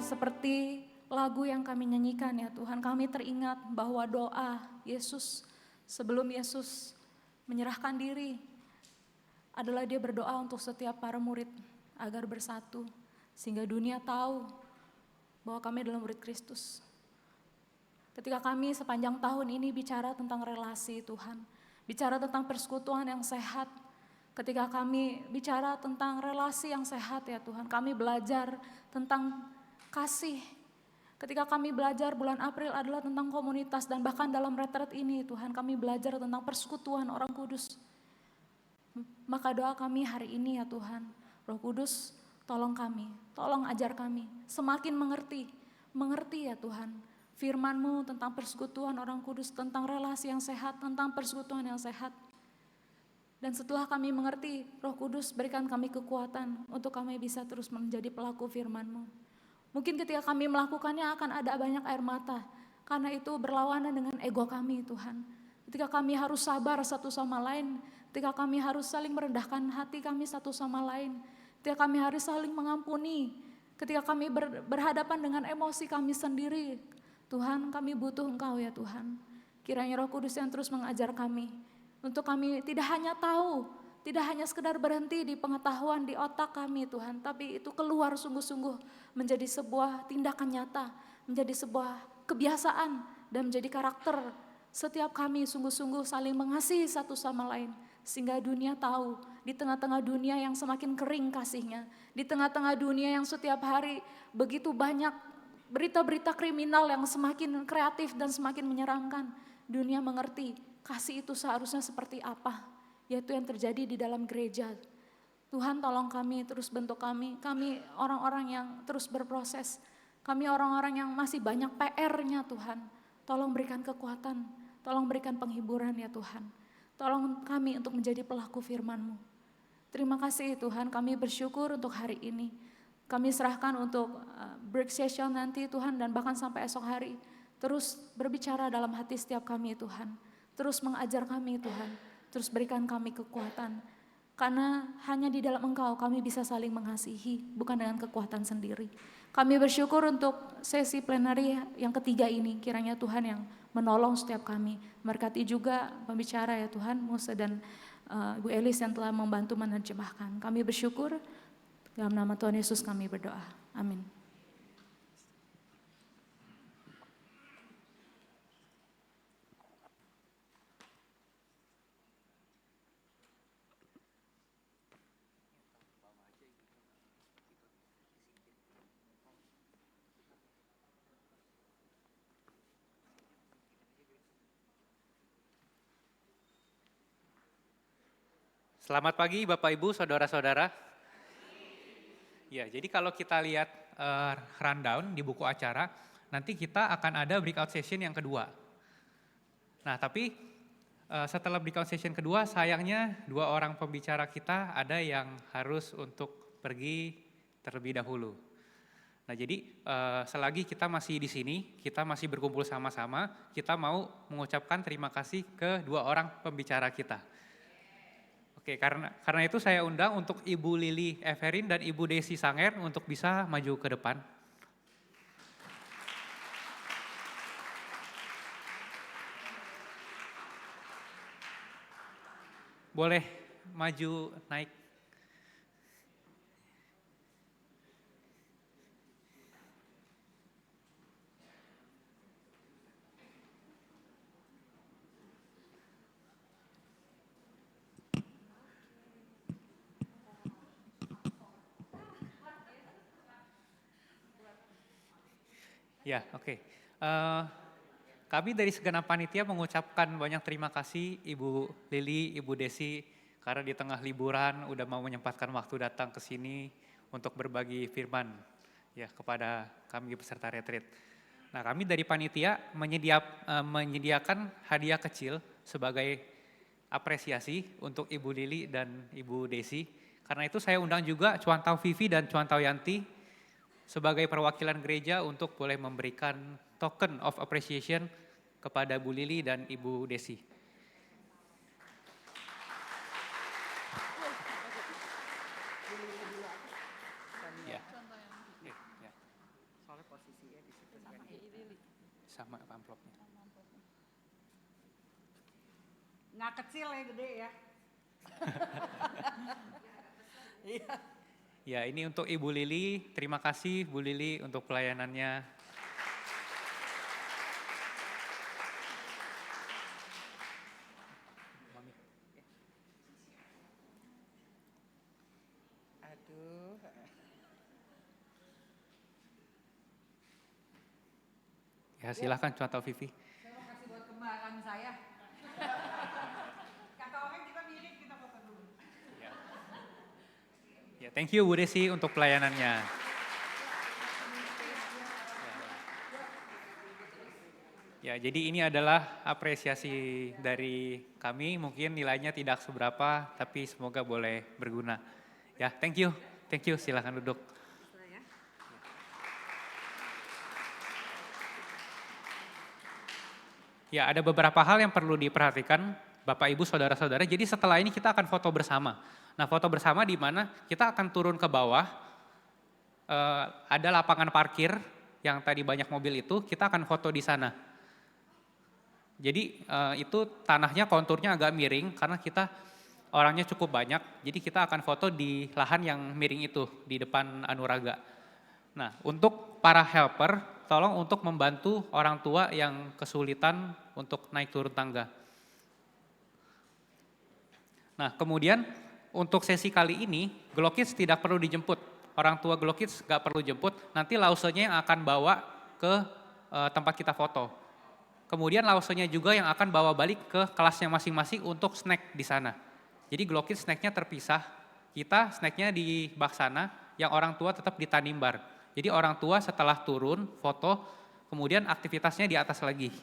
seperti lagu yang kami nyanyikan ya Tuhan, kami teringat bahwa doa Yesus sebelum Yesus menyerahkan diri adalah dia berdoa untuk setiap para murid agar bersatu. Sehingga dunia tahu bahwa kami adalah murid Kristus. Ketika kami sepanjang tahun ini bicara tentang relasi Tuhan, bicara tentang persekutuan yang sehat, ketika kami bicara tentang relasi yang sehat ya Tuhan, kami belajar tentang kasih. Ketika kami belajar bulan April adalah tentang komunitas dan bahkan dalam retret ini Tuhan kami belajar tentang persekutuan orang kudus. Maka doa kami hari ini ya Tuhan, Roh Kudus tolong kami, tolong ajar kami semakin mengerti ya Tuhan firman-Mu tentang persekutuan orang kudus, tentang relasi yang sehat, tentang persekutuan yang sehat. Dan setelah kami mengerti, Roh Kudus berikan kami kekuatan untuk kami bisa terus menjadi pelaku firman-Mu. Mungkin ketika kami melakukannya akan ada banyak air mata, karena itu berlawanan dengan ego kami Tuhan. Ketika kami harus sabar satu sama lain, ketika kami harus saling merendahkan hati kami satu sama lain, ketika kami harus saling mengampuni, ketika kami berhadapan dengan emosi kami sendiri, Tuhan kami butuh Engkau ya Tuhan. Kiranya Roh Kudus yang terus mengajar kami, untuk kami tidak hanya tahu, tidak hanya sekedar berhenti di pengetahuan di otak kami Tuhan, tapi itu keluar sungguh-sungguh menjadi sebuah tindakan nyata, menjadi sebuah kebiasaan dan menjadi karakter. Setiap kami sungguh-sungguh saling mengasihi satu sama lain, sehingga dunia tahu di tengah-tengah dunia yang semakin kering kasihnya, di tengah-tengah dunia yang setiap hari begitu banyak berita-berita kriminal yang semakin kreatif dan semakin menyeramkan, dunia mengerti kasih itu seharusnya seperti apa, yaitu yang terjadi di dalam gereja. Tuhan tolong kami, terus bentuk kami orang-orang yang terus berproses, kami orang-orang yang masih banyak PR-nya Tuhan, tolong berikan kekuatan, tolong berikan penghiburan ya Tuhan, tolong kami untuk menjadi pelaku firman-Mu. Terima kasih Tuhan, kami bersyukur untuk hari ini, kami serahkan untuk break session nanti Tuhan dan bahkan sampai esok hari, terus berbicara dalam hati setiap kami Tuhan, terus mengajar kami Tuhan, terus berikan kami kekuatan. Karena hanya di dalam Engkau kami bisa saling mengasihi, bukan dengan kekuatan sendiri. Kami bersyukur untuk sesi plenary yang ketiga ini, kiranya Tuhan yang menolong setiap kami. Berkati juga pembicara ya Tuhan, Musa dan Bu Elis yang telah membantu menerjemahkan. Kami bersyukur, dalam nama Tuhan Yesus kami berdoa. Amin. Selamat pagi Bapak Ibu, Saudara-saudara. Ya, jadi kalau kita lihat rundown di buku acara, nanti kita akan ada breakout session yang kedua. Nah, tapi setelah breakout session kedua, sayangnya 2 orang pembicara kita ada yang harus untuk pergi terlebih dahulu. Nah, jadi selagi kita masih di sini, kita masih berkumpul sama-sama, kita mau mengucapkan terima kasih ke 2 orang pembicara kita. Oke, karena itu saya undang untuk Ibu Lili Everin dan Ibu Desi Sanger untuk bisa maju ke depan. Boleh maju naik. Ya, oke. Kami dari segenap panitia mengucapkan banyak terima kasih Ibu Lili, Ibu Desi, karena di tengah liburan udah mau menyempatkan waktu datang ke sini untuk berbagi firman ya kepada kami peserta retreat. Nah, kami dari panitia menyediakan hadiah kecil sebagai apresiasi untuk Ibu Lili dan Ibu Desi. Karena itu saya undang juga Cuan Tau Vivi dan Cuan Tau Yanti sebagai perwakilan gereja untuk boleh memberikan token of appreciation kepada Bu Lili dan Ibu Desi. Ya. bersama amplopnya. Nggak kecil ya, gede ya. Iya. Ya, ini untuk Ibu Lili. Terima kasih Bu Lili untuk pelayanannya. Aduh. Ya, silakan Contoh Vivi. Saya mau kasih buat kembaran saya. Kata orang kita mirip, kita foto dulu. Ya, thank you Bu Desi untuk pelayanannya. Ya, jadi ini adalah apresiasi dari kami, mungkin nilainya tidak seberapa, tapi semoga boleh berguna. Ya, thank you, silakan duduk. Ya, ada beberapa hal yang perlu diperhatikan Bapak Ibu Saudara-saudara. Jadi setelah ini kita akan foto bersama. Nah, foto bersama di mana kita akan turun ke bawah, ada lapangan parkir yang tadi banyak mobil itu, kita akan foto di sana. Jadi itu tanahnya konturnya agak miring karena kita orangnya cukup banyak, jadi kita akan foto di lahan yang miring itu, di depan Anuraga. Nah, untuk para helper, tolong untuk membantu orang tua yang kesulitan untuk naik turun tangga. Nah, kemudian untuk sesi kali ini, Glow Kids tidak perlu dijemput. Orang tua Glow Kids nggak perlu jemput, nanti lausenya yang akan bawa ke tempat kita foto. Kemudian lausenya juga yang akan bawa balik ke kelasnya masing-masing untuk snack di sana. Jadi Glow Kids snacknya terpisah, kita snacknya di bak sana, yang orang tua tetap di Tanimbar. Jadi orang tua setelah turun, foto, kemudian aktivitasnya di atas lagi.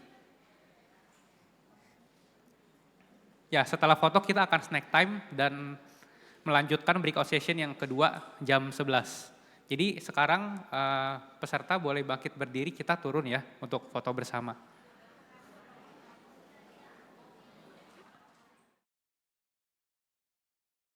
Ya, setelah foto kita akan snack time dan melanjutkan breakout session yang kedua jam 11. Jadi sekarang peserta boleh bangkit berdiri, kita turun ya untuk foto bersama.